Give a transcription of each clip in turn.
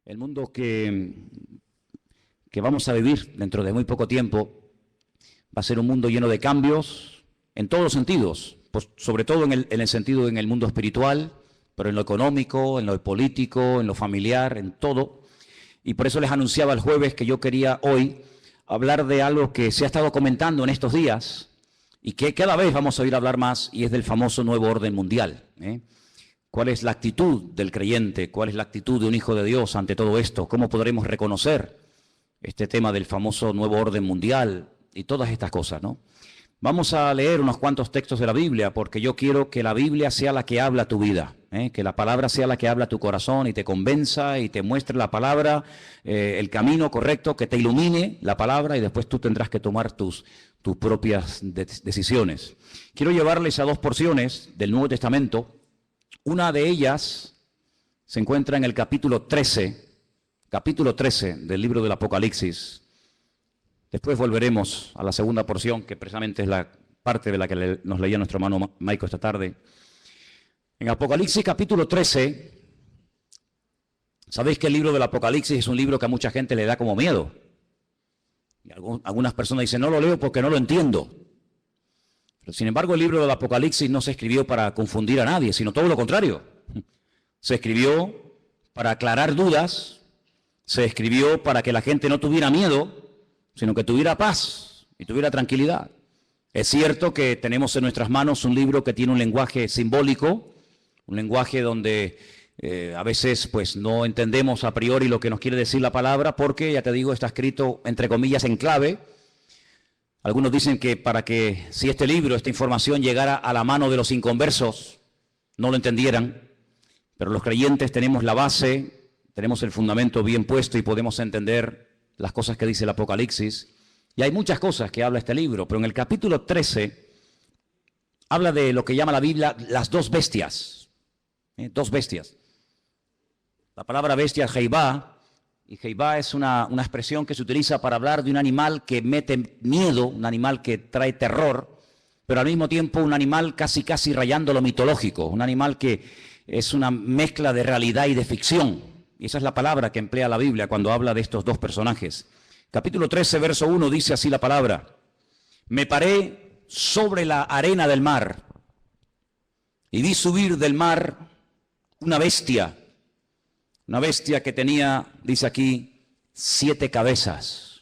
El mundo que vamos a vivir dentro de muy poco tiempo va a ser un mundo lleno de cambios en todos los sentidos, pues sobre todo en el sentido en el mundo espiritual, pero en lo económico, en lo político, en lo familiar, en todo. Y por eso les anunciaba el jueves que yo quería hoy hablar de algo que se ha estado comentando en estos días y que cada vez vamos a oír hablar más, y es del famoso nuevo orden mundial, ¿eh? ¿Cuál es la actitud del creyente? ¿Cuál es la actitud de un hijo de Dios ante todo esto? ¿Cómo podremos reconocer este tema del famoso nuevo orden mundial y todas estas cosas, ¿no? Vamos a leer unos cuantos textos de la Biblia, porque yo quiero que la Biblia sea la que habla tu vida, ¿eh? Que la palabra sea la que habla tu corazón y te convenza y te muestre la palabra, el camino correcto, que te ilumine la palabra, y después tú tendrás que tomar tus propias decisiones. Quiero llevarles a dos porciones del Nuevo Testamento. Una de ellas se encuentra en el capítulo 13 del libro del Apocalipsis. Después volveremos a la segunda porción, que precisamente es la parte de la que nos leía nuestro hermano Maico esta tarde. En Apocalipsis capítulo 13, sabéis que el libro del Apocalipsis es un libro que a mucha gente le da como miedo. Y algunas personas dicen, no lo leo porque no lo entiendo. Pero sin embargo, el libro del Apocalipsis no se escribió para confundir a nadie, sino todo lo contrario. Se escribió para aclarar dudas, se escribió para que la gente no tuviera miedo, sino que tuviera paz y tuviera tranquilidad. Es cierto que tenemos en nuestras manos un libro que tiene un lenguaje simbólico, un lenguaje donde a veces pues no entendemos a priori lo que nos quiere decir la palabra, porque, ya te digo, está escrito entre comillas en clave. Algunos dicen que para que si este libro, esta información llegara a la mano de los inconversos, no lo entendieran, pero los creyentes tenemos la base, tenemos el fundamento bien puesto y podemos entender las cosas que dice el Apocalipsis. Y hay muchas cosas que habla este libro, pero en el capítulo 13 habla de lo que llama la Biblia las dos bestias. Dos bestias. La palabra bestia es Jehová, y Jehová es una expresión que se utiliza para hablar de un animal que mete miedo, un animal que trae terror, pero al mismo tiempo un animal casi rayando lo mitológico, un animal que es una mezcla de realidad y de ficción. Y esa es la palabra que emplea la Biblia cuando habla de estos dos personajes. Capítulo 13, verso 1, dice así la palabra: me paré sobre la arena del mar y vi subir del mar una bestia que tenía, dice aquí, 7 cabezas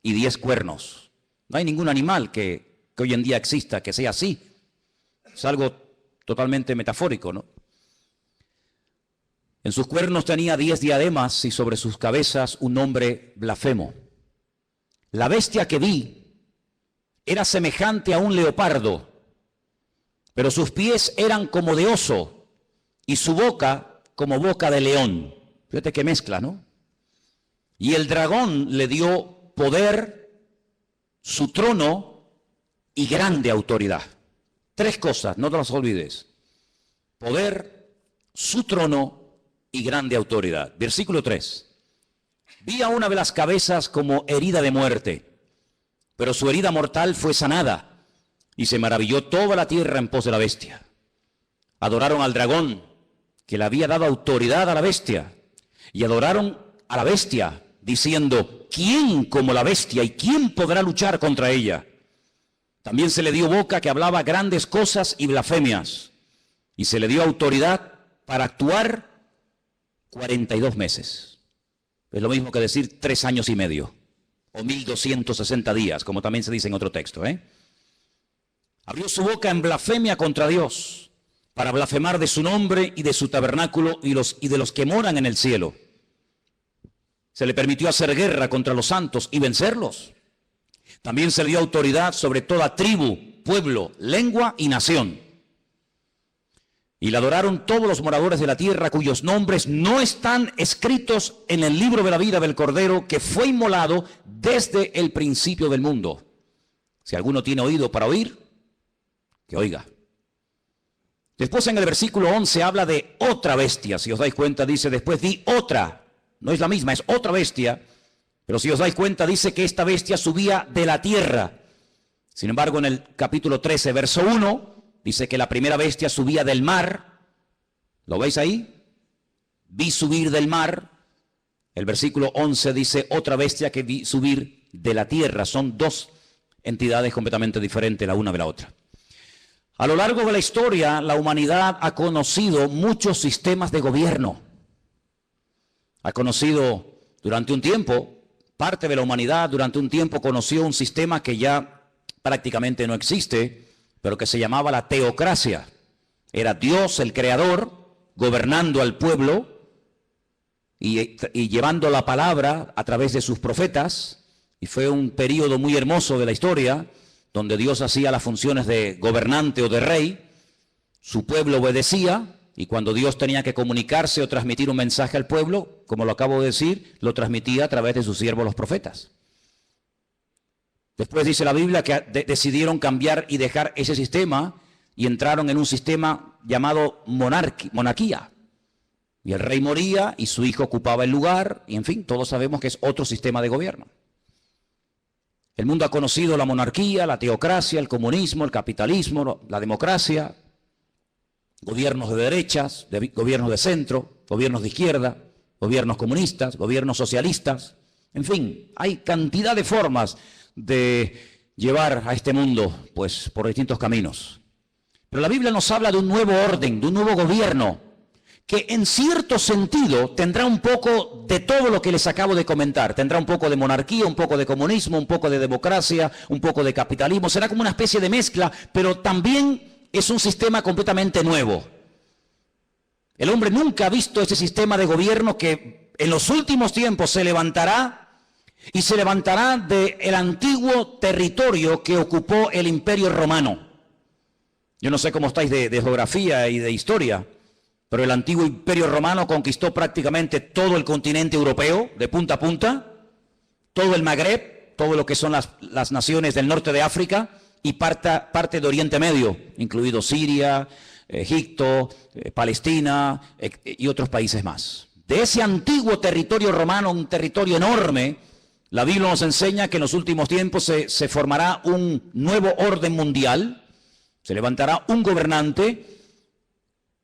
y 10 cuernos. No hay ningún animal que hoy en día exista que sea así. Es algo totalmente metafórico, ¿no? En sus cuernos tenía 10 diademas y sobre sus cabezas un nombre blasfemo. La bestia que vi era semejante a un leopardo, pero sus pies eran como de oso y su boca como boca de león. Fíjate qué mezcla, ¿no? Y el dragón le dio poder, su trono y grande autoridad. 3 cosas, no te las olvides: poder, su trono y grande autoridad. Versículo 3. Vi a una de las cabezas como herida de muerte, pero su herida mortal fue sanada, y se maravilló toda la tierra en pos de la bestia. Adoraron al dragón, que le había dado autoridad a la bestia, y adoraron a la bestia, diciendo: ¿quién como la bestia y quién podrá luchar contra ella? También se le dio boca que hablaba grandes cosas y blasfemias, y se le dio autoridad para actuar 42 meses. Es lo mismo que decir 3 años y medio, o 1260 días, como también se dice en otro texto, ¿eh? Abrió su boca en blasfemia contra Dios, para blasfemar de su nombre y de su tabernáculo y de los que moran en el cielo. Se le permitió hacer guerra contra los santos y vencerlos. También se le dio autoridad sobre toda tribu, pueblo, lengua y nación. Y le adoraron todos los moradores de la tierra, cuyos nombres no están escritos en el libro de la vida del Cordero, que fue inmolado desde el principio del mundo. Si alguno tiene oído para oír, que oiga. Después en el versículo 11 habla de otra bestia. Si os dais cuenta, dice: después vi otra. No es la misma, es otra bestia. Pero si os dais cuenta, dice que esta bestia subía de la tierra. Sin embargo, en el capítulo 13, verso 1, dice que la primera bestia subía del mar. ¿Lo veis ahí? Vi subir del mar El versículo 11 dice, otra bestia que vi subir de la tierra. Son dos entidades completamente diferentes la una de la otra. A lo largo de la historia, la humanidad ha conocido muchos sistemas de gobierno. Ha conocido durante un tiempo, parte de la humanidad durante un tiempo conoció un sistema que ya prácticamente no existe, pero que se llamaba la teocracia. Era Dios, el creador, gobernando al pueblo y llevando la palabra a través de sus profetas. Y fue un periodo muy hermoso de la historia, donde Dios hacía las funciones de gobernante o de rey, su pueblo obedecía, y cuando Dios tenía que comunicarse o transmitir un mensaje al pueblo, como lo acabo de decir, lo transmitía a través de sus siervos los profetas. Después dice la Biblia que decidieron cambiar y dejar ese sistema y entraron en un sistema llamado monarquía. Y el rey moría y su hijo ocupaba el lugar, y en fin, todos sabemos que es otro sistema de gobierno. El mundo ha conocido la monarquía, la teocracia, el comunismo, el capitalismo, la democracia, gobiernos de derechas, gobiernos de centro, gobiernos de izquierda, gobiernos comunistas, gobiernos socialistas. En fin, hay cantidad de formas de llevar a este mundo, pues, por distintos caminos. Pero la Biblia nos habla de un nuevo orden, de un nuevo gobierno, que en cierto sentido tendrá un poco de todo lo que les acabo de comentar. Tendrá un poco de monarquía, un poco de comunismo, un poco de democracia, un poco de capitalismo. Será como una especie de mezcla, pero también es un sistema completamente nuevo. El hombre nunca ha visto ese sistema de gobierno que en los últimos tiempos se levantará y se levantará del antiguo territorio que ocupó el Imperio Romano. Yo no sé cómo estáis de geografía y de historia, pero el antiguo Imperio Romano conquistó prácticamente todo el continente europeo, de punta a punta, todo el Magreb, todo lo que son las naciones del norte de África y parte de Oriente Medio, incluido Siria, Egipto, Palestina y otros países más. De ese antiguo territorio romano, un territorio enorme, la Biblia nos enseña que en los últimos tiempos se formará un nuevo orden mundial, se levantará un gobernante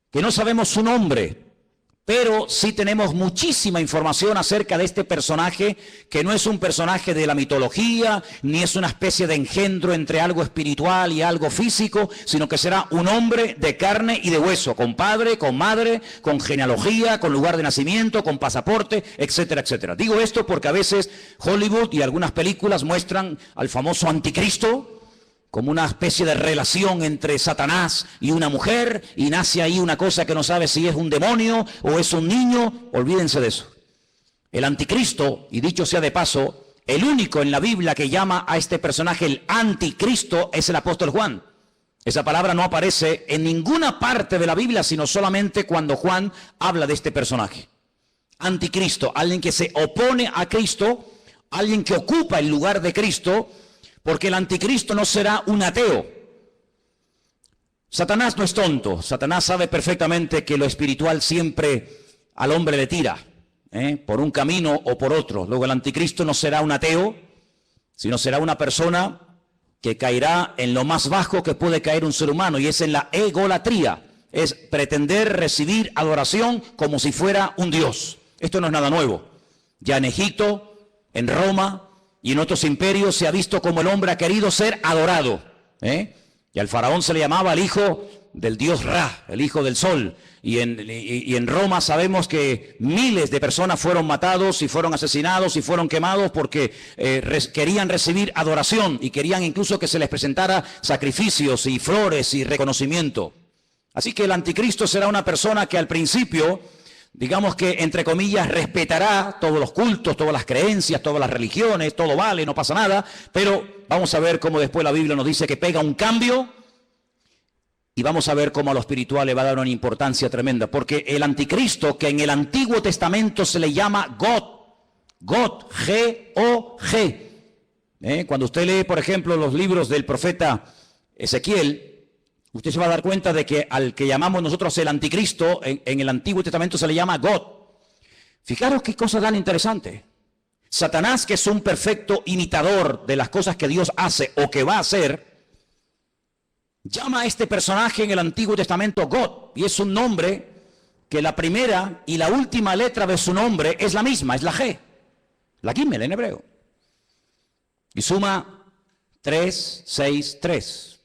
que no sabemos su nombre, pero sí tenemos muchísima información acerca de este personaje, que no es un personaje de la mitología, ni es una especie de engendro entre algo espiritual y algo físico, sino que será un hombre de carne y de hueso, con padre, con madre, con genealogía, con lugar de nacimiento, con pasaporte, etcétera, etcétera. Digo esto porque a veces Hollywood y algunas películas muestran al famoso anticristo como una especie de relación entre Satanás y una mujer, y nace ahí una cosa que no sabe si es un demonio o es un niño. Olvídense de eso. El anticristo, y dicho sea de paso, el único en la Biblia que llama a este personaje el anticristo es el apóstol Juan. Esa palabra no aparece en ninguna parte de la Biblia, sino solamente cuando Juan habla de este personaje. Anticristo, alguien que se opone a Cristo, alguien que ocupa el lugar de Cristo, porque el anticristo no será un ateo. Satanás no es tonto. Satanás sabe perfectamente que lo espiritual siempre al hombre le tira, por un camino o por otro. Luego el anticristo no será un ateo, sino será una persona que caerá en lo más bajo que puede caer un ser humano, y es en la egolatría. Es pretender recibir adoración como si fuera un dios. Esto no es nada nuevo. Ya en Egipto, en Roma y en otros imperios se ha visto como el hombre ha querido ser adorado. Y al faraón se le llamaba el hijo del dios Ra, el hijo del sol. Y en Roma sabemos que miles de personas fueron matados y fueron asesinados y fueron quemados porque querían recibir adoración y querían incluso que se les presentara sacrificios y flores y reconocimiento. Así que el anticristo será una persona que al principio, digamos que, entre comillas, respetará todos los cultos, todas las creencias, todas las religiones, todo vale, no pasa nada, pero vamos a ver cómo después la Biblia nos dice que pega un cambio, y vamos a ver cómo a lo espiritual le va a dar una importancia tremenda, porque el anticristo, que en el Antiguo Testamento se le llama God, G-O-G. Cuando usted lee, por ejemplo, los libros del profeta Ezequiel, usted se va a dar cuenta de que al que llamamos nosotros el anticristo, en el Antiguo Testamento se le llama God. Fijaros qué cosa tan interesante. Satanás, que es un perfecto imitador de las cosas que Dios hace o que va a hacer, llama a este personaje en el Antiguo Testamento God, y es un nombre que la primera y la última letra de su nombre es la misma, es la G, la Gimel en hebreo. Y suma 3, 6, 3.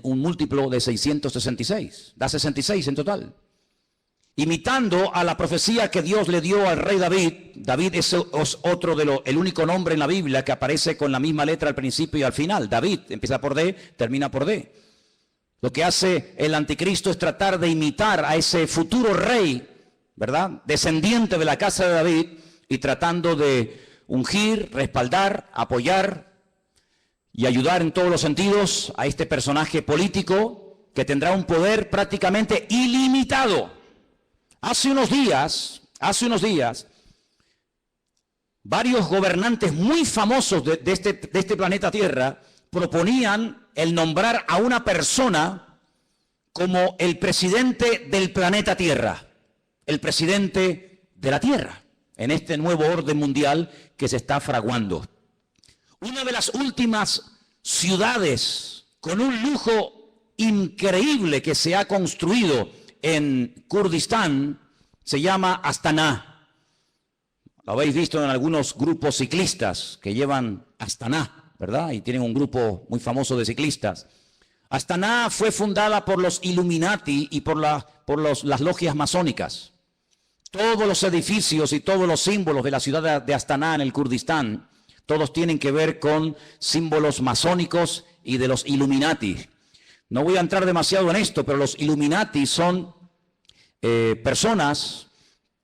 Un múltiplo de 666, da 66 en total. Imitando a la profecía que Dios le dio al rey David. David es otro el único nombre en la Biblia que aparece con la misma letra al principio y al final. David empieza por D, termina por D. Lo que hace el anticristo es tratar de imitar a ese futuro rey, ¿verdad?, descendiente de la casa de David, y tratando de ungir, respaldar, apoyar y ayudar en todos los sentidos a este personaje político que tendrá un poder prácticamente ilimitado. Hace unos días, varios gobernantes muy famosos de este planeta Tierra proponían el nombrar a una persona como el presidente del planeta Tierra, el presidente de la Tierra, en este nuevo orden mundial que se está fraguando. Una de las últimas ciudades con un lujo increíble que se ha construido en Kurdistán se llama Astana. Lo habéis visto en algunos grupos ciclistas que llevan Astana, ¿verdad? Y tienen un grupo muy famoso de ciclistas. Astana fue fundada por los Illuminati y por las logias masónicas. Todos los edificios y todos los símbolos de la ciudad de Astana en el Kurdistán, todos tienen que ver con símbolos masónicos y de los Illuminati. No voy a entrar demasiado en esto, pero los Illuminati son personas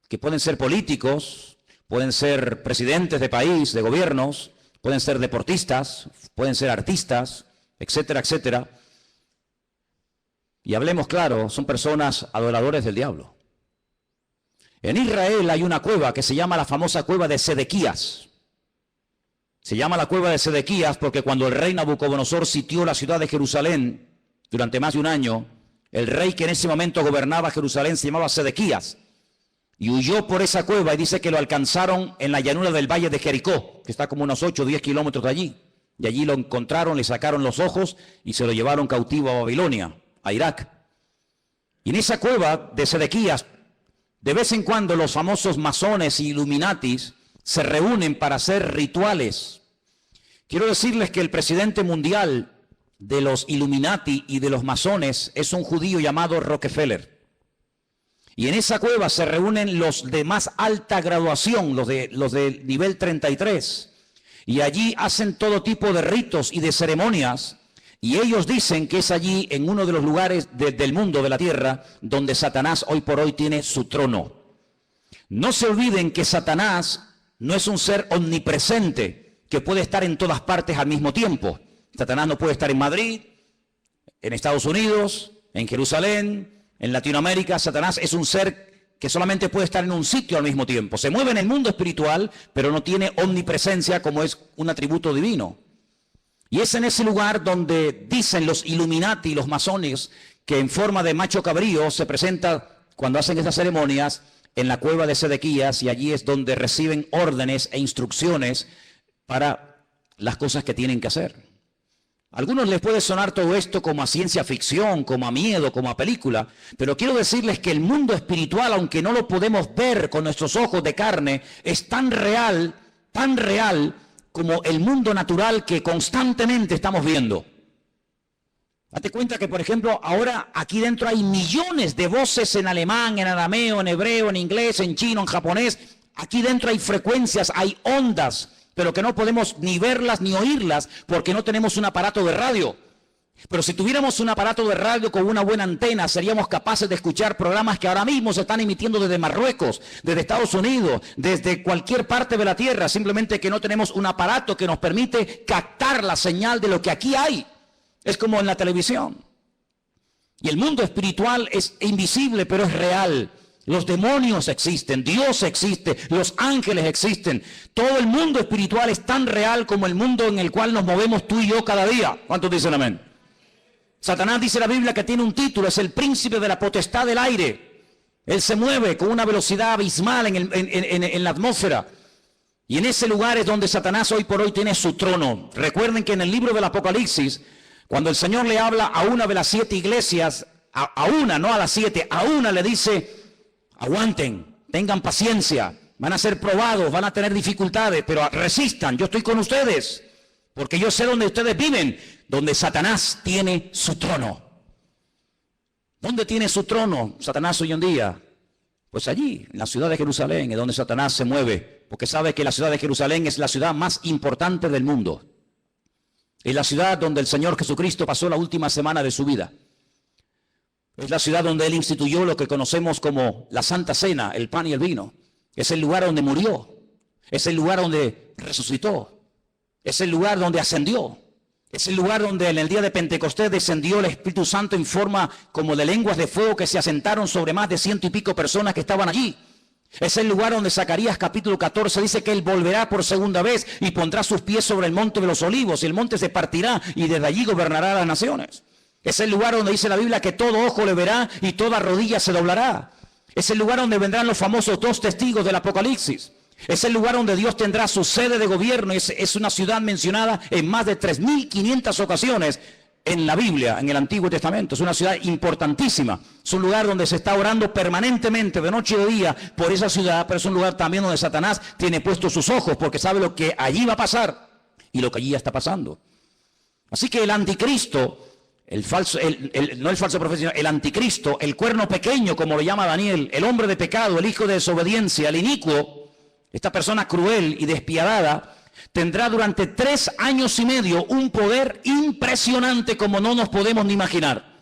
que pueden ser políticos, pueden ser presidentes de país, de gobiernos, pueden ser deportistas, pueden ser artistas, etcétera, etcétera. Y hablemos claro, son personas adoradores del diablo. En Israel hay una cueva que se llama la famosa cueva de Sedequías. Se llama la cueva de Sedequías porque cuando el rey Nabucodonosor sitió la ciudad de Jerusalén durante más de un año, el rey que en ese momento gobernaba Jerusalén se llamaba Sedequías y huyó por esa cueva, y dice que lo alcanzaron en la llanura del valle de Jericó, que está como unos 8 o 10 kilómetros de allí. Y allí lo encontraron, le sacaron los ojos y se lo llevaron cautivo a Babilonia, a Irak. Y en esa cueva de Sedequías, de vez en cuando los famosos masones y Illuminatis se reúnen para hacer rituales. Quiero decirles que el presidente mundial de los Illuminati y de los masones es un judío llamado Rockefeller. Y en esa cueva se reúnen los de más alta graduación, los de nivel 33. Y allí hacen todo tipo de ritos y de ceremonias. Y ellos dicen que es allí, en uno de los lugares del mundo, de la tierra, donde Satanás hoy por hoy tiene su trono. No se olviden que Satanás no es un ser omnipresente que puede estar en todas partes al mismo tiempo. Satanás no puede estar en Madrid, en Estados Unidos, en Jerusalén, en Latinoamérica. Satanás es un ser que solamente puede estar en un sitio al mismo tiempo. Se mueve en el mundo espiritual, pero no tiene omnipresencia como es un atributo divino. Y es en ese lugar donde dicen los Illuminati, los masones, que en forma de macho cabrío se presenta cuando hacen estas ceremonias en la cueva de Sedequías, y allí es donde reciben órdenes e instrucciones para las cosas que tienen que hacer. A algunos les puede sonar todo esto como a ciencia ficción, como a miedo, como a película, pero quiero decirles que el mundo espiritual, aunque no lo podemos ver con nuestros ojos de carne, es tan real como el mundo natural que constantemente estamos viendo. Date cuenta que, por ejemplo, ahora aquí dentro hay millones de voces en alemán, en arameo, en hebreo, en inglés, en chino, en japonés. Aquí dentro hay frecuencias, hay ondas, pero que no podemos ni verlas ni oírlas porque no tenemos un aparato de radio. Pero si tuviéramos un aparato de radio con una buena antena, seríamos capaces de escuchar programas que ahora mismo se están emitiendo desde Marruecos, desde Estados Unidos, desde cualquier parte de la tierra, simplemente que no tenemos un aparato que nos permite captar la señal de lo que aquí hay. Es como en la televisión. Y el mundo espiritual es invisible, pero es real. Los demonios existen, Dios existe, los ángeles existen. Todo el mundo espiritual es tan real como el mundo en el cual nos movemos tú y yo cada día. ¿Cuántos dicen amén? Satanás, dice la Biblia, que tiene un título, es el príncipe de la potestad del aire. Él se mueve con una velocidad abismal en la atmósfera. Y en ese lugar es donde Satanás hoy por hoy tiene su trono. Recuerden que en el libro del Apocalipsis, cuando el Señor le habla a una de las 7 iglesias, a una, no a las 7, a una le dice: Aguanten, tengan paciencia, van a ser probados, van a tener dificultades, pero resistan, yo estoy con ustedes, porque yo sé dónde ustedes viven, donde Satanás tiene su trono. ¿Dónde tiene su trono Satanás hoy en día? Pues allí, en la ciudad de Jerusalén, es donde Satanás se mueve, porque sabe que la ciudad de Jerusalén es la ciudad más importante del mundo. Es la ciudad donde el Señor Jesucristo pasó la última semana de su vida. Es la ciudad donde Él instituyó lo que conocemos como la Santa Cena, el pan y el vino. Es el lugar donde murió. Es el lugar donde resucitó. Es el lugar donde ascendió. Es el lugar donde en el día de Pentecostés descendió el Espíritu Santo en forma como de lenguas de fuego que se asentaron sobre más de 100 y pico personas que estaban allí. Es el lugar donde Zacarías capítulo 14 dice que Él volverá por segunda vez y pondrá sus pies sobre el monte de los olivos y el monte se partirá y desde allí gobernará a las naciones. Es el lugar donde dice la Biblia que todo ojo le verá y toda rodilla se doblará. Es el lugar donde vendrán los famosos 2 testigos del Apocalipsis. Es el lugar donde Dios tendrá su sede de gobierno. Es una ciudad mencionada en más de 3.500 ocasiones en la Biblia, en el Antiguo Testamento. Es una ciudad importantísima. Es un lugar donde se está orando permanentemente, de noche y de día, por esa ciudad, pero es un lugar también donde Satanás tiene puestos sus ojos, porque sabe lo que allí va a pasar y lo que allí ya está pasando. Así que el anticristo, no el falso profeta, sino el anticristo, el cuerno pequeño, como lo llama Daniel, el hombre de pecado, el hijo de desobediencia, el inicuo, esta persona cruel y despiadada, tendrá durante 3 años y medio un poder impresionante como no nos podemos ni imaginar.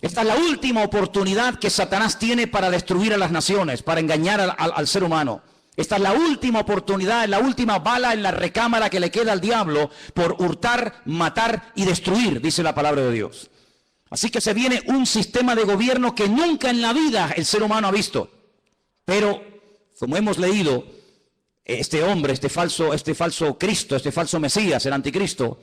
Esta es la última oportunidad que Satanás tiene para destruir a las naciones, para engañar al ser humano. Esta es la última oportunidad, la última bala en la recámara que le queda al diablo por hurtar, matar y destruir, dice la palabra de Dios. Así que se viene un sistema de gobierno que nunca en la vida el ser humano ha visto. Pero, como hemos leído, este hombre, este falso Cristo, este falso Mesías, el anticristo,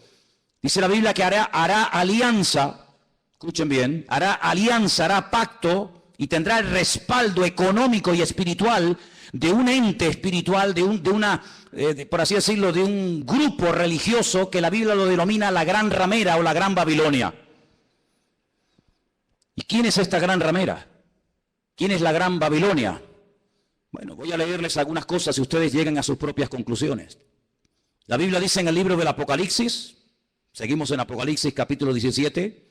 dice la Biblia que hará alianza, escuchen bien, hará pacto y tendrá el respaldo económico y espiritual de un ente espiritual, por así decirlo, de un grupo religioso que la Biblia lo denomina la Gran Ramera o la Gran Babilonia. ¿Y quién es esta Gran Ramera? ¿Quién es la Gran Babilonia? Bueno, voy a leerles algunas cosas y ustedes lleguen a sus propias conclusiones. La Biblia dice en el libro del Apocalipsis, seguimos en Apocalipsis capítulo 17,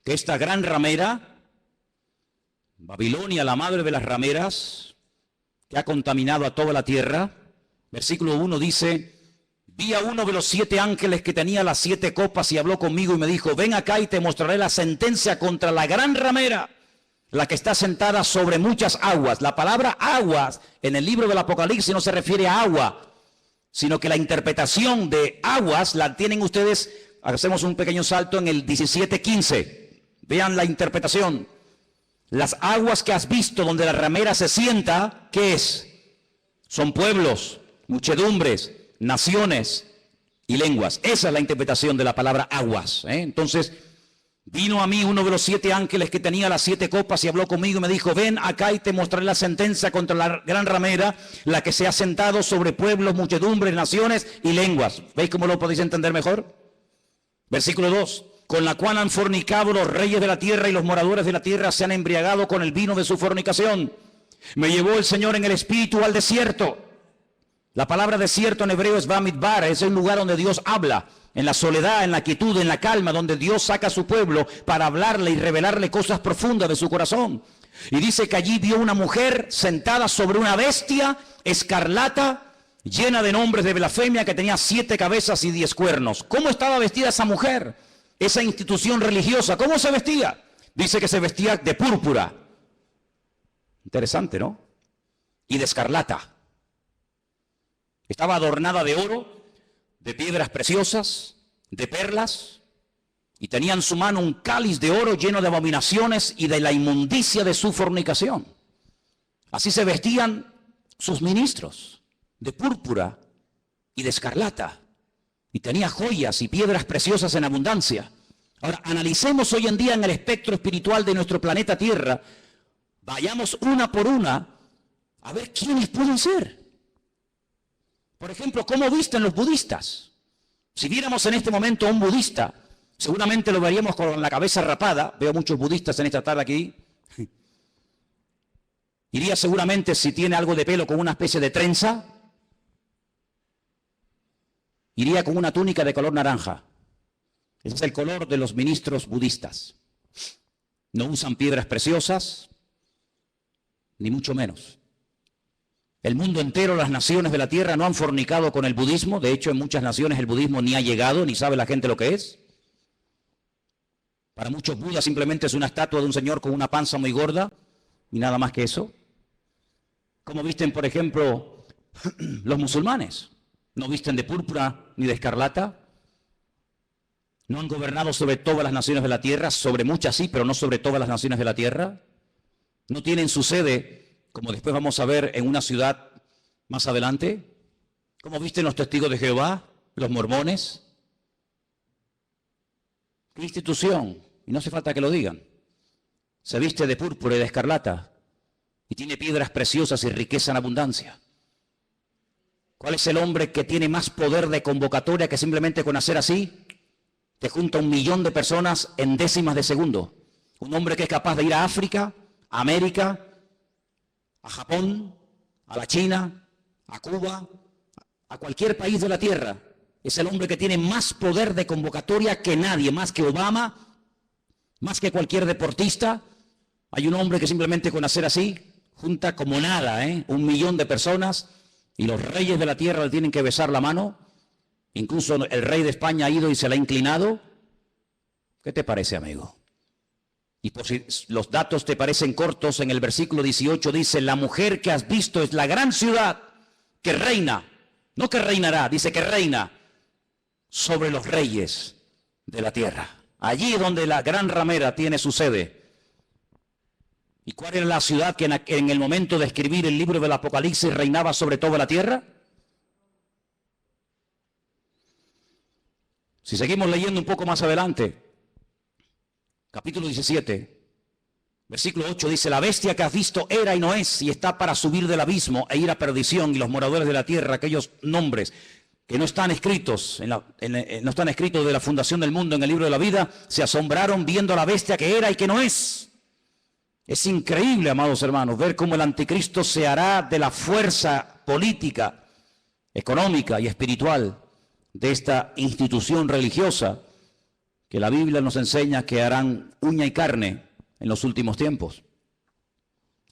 que esta gran ramera, Babilonia, la madre de las rameras, que ha contaminado a toda la tierra, versículo 1 dice: vi a uno de los 7 ángeles que tenía las 7 copas y habló conmigo y me dijo: ven acá y te mostraré la sentencia contra la gran ramera, la que está sentada sobre muchas aguas. La palabra aguas en el libro del Apocalipsis no se refiere a agua, sino que la interpretación de aguas la tienen ustedes. Hacemos un pequeño salto en el 17:15. Vean la interpretación. Las aguas que has visto donde la ramera se sienta, ¿qué es? Son pueblos, muchedumbres, naciones y lenguas. Esa es la interpretación de la palabra aguas. Entonces, vino a mí uno de los 7 ángeles que tenía las 7 copas y habló conmigo y me dijo: ven acá y te mostraré la sentencia contra la gran ramera, la que se ha sentado sobre pueblos, muchedumbres, naciones y lenguas. ¿Veis cómo lo podéis entender mejor? Versículo 2. Con la cual han fornicado los reyes de la tierra y los moradores de la tierra se han embriagado con el vino de su fornicación. Me llevó el Señor en el espíritu al desierto. La palabra desierto en hebreo es Bamidbar, es el lugar donde Dios habla, en la soledad, en la quietud, en la calma, donde Dios saca a su pueblo para hablarle y revelarle cosas profundas de su corazón. Y dice que allí vio una mujer sentada sobre una bestia escarlata, llena de nombres de blasfemia, que tenía 7 cabezas y 10 cuernos. ¿Cómo estaba vestida esa mujer? Esa institución religiosa, ¿cómo se vestía? Dice que se vestía de púrpura. Interesante, ¿no? Y de escarlata. Estaba adornada de oro, de piedras preciosas, de perlas, y tenía en su mano un cáliz de oro lleno de abominaciones y de la inmundicia de su fornicación. Así se vestían sus ministros, de púrpura y de escarlata. Y tenía joyas y piedras preciosas en abundancia. Ahora, analicemos hoy en día en el espectro espiritual de nuestro planeta Tierra. Vayamos una por una a ver quiénes pueden ser. Por ejemplo, ¿cómo visten los budistas? Si viéramos en este momento a un budista, seguramente lo veríamos con la cabeza rapada. Veo muchos budistas en esta tarde aquí. Iría seguramente, si tiene algo de pelo, con una especie de trenza. Iría con una túnica de color naranja. Ese es el color de los ministros budistas. No usan piedras preciosas, ni mucho menos. El mundo entero, las naciones de la tierra no han fornicado con el budismo. De hecho, en muchas naciones el budismo ni ha llegado, ni sabe la gente lo que es. Para muchos, Buda simplemente es una estatua de un señor con una panza muy gorda y nada más que eso. ¿Cómo visten, por ejemplo, los musulmanes? No visten de púrpura ni de escarlata. No han gobernado sobre todas las naciones de la tierra, sobre muchas sí, pero no sobre todas las naciones de la tierra. No tienen su sede, como después vamos a ver, en una ciudad más adelante. ¿Cómo visten los testigos de Jehová, los mormones? ¿Qué institución? Y no hace falta que lo digan. Se viste de púrpura y de escarlata y tiene piedras preciosas y riqueza en abundancia. ¿Cuál es el hombre que tiene más poder de convocatoria que simplemente con hacer así te junta 1 millón de personas en décimas de segundo? Un hombre que es capaz de ir a África, a América, a Japón, a la China, a Cuba, a cualquier país de la tierra. Es el hombre que tiene más poder de convocatoria que nadie, más que Obama, más que cualquier deportista. Hay un hombre que simplemente con hacer así junta como nada, 1 millón de personas, y los reyes de la tierra le tienen que besar la mano. Incluso el rey de España ha ido y se le ha inclinado. ¿Qué te parece, amigo? Y por si los datos te parecen cortos, en el versículo 18 dice: la mujer que has visto es la gran ciudad que reina, no que reinará, dice que reina sobre los reyes de la tierra. Allí donde la gran ramera tiene su sede. ¿Y cuál era la ciudad que en el momento de escribir el libro del Apocalipsis reinaba sobre toda la tierra? Si seguimos leyendo un poco más adelante, capítulo 17, versículo 8 dice: la bestia que has visto era y no es, y está para subir del abismo e ir a perdición, y los moradores de la tierra, aquellos nombres que no están escritos, no están escritos de la fundación del mundo en el libro de la vida, se asombraron viendo a la bestia que era y que no es. Es increíble, amados hermanos, ver cómo el anticristo se hará de la fuerza política, económica y espiritual de esta institución religiosa que la Biblia nos enseña que harán uña y carne en los últimos tiempos.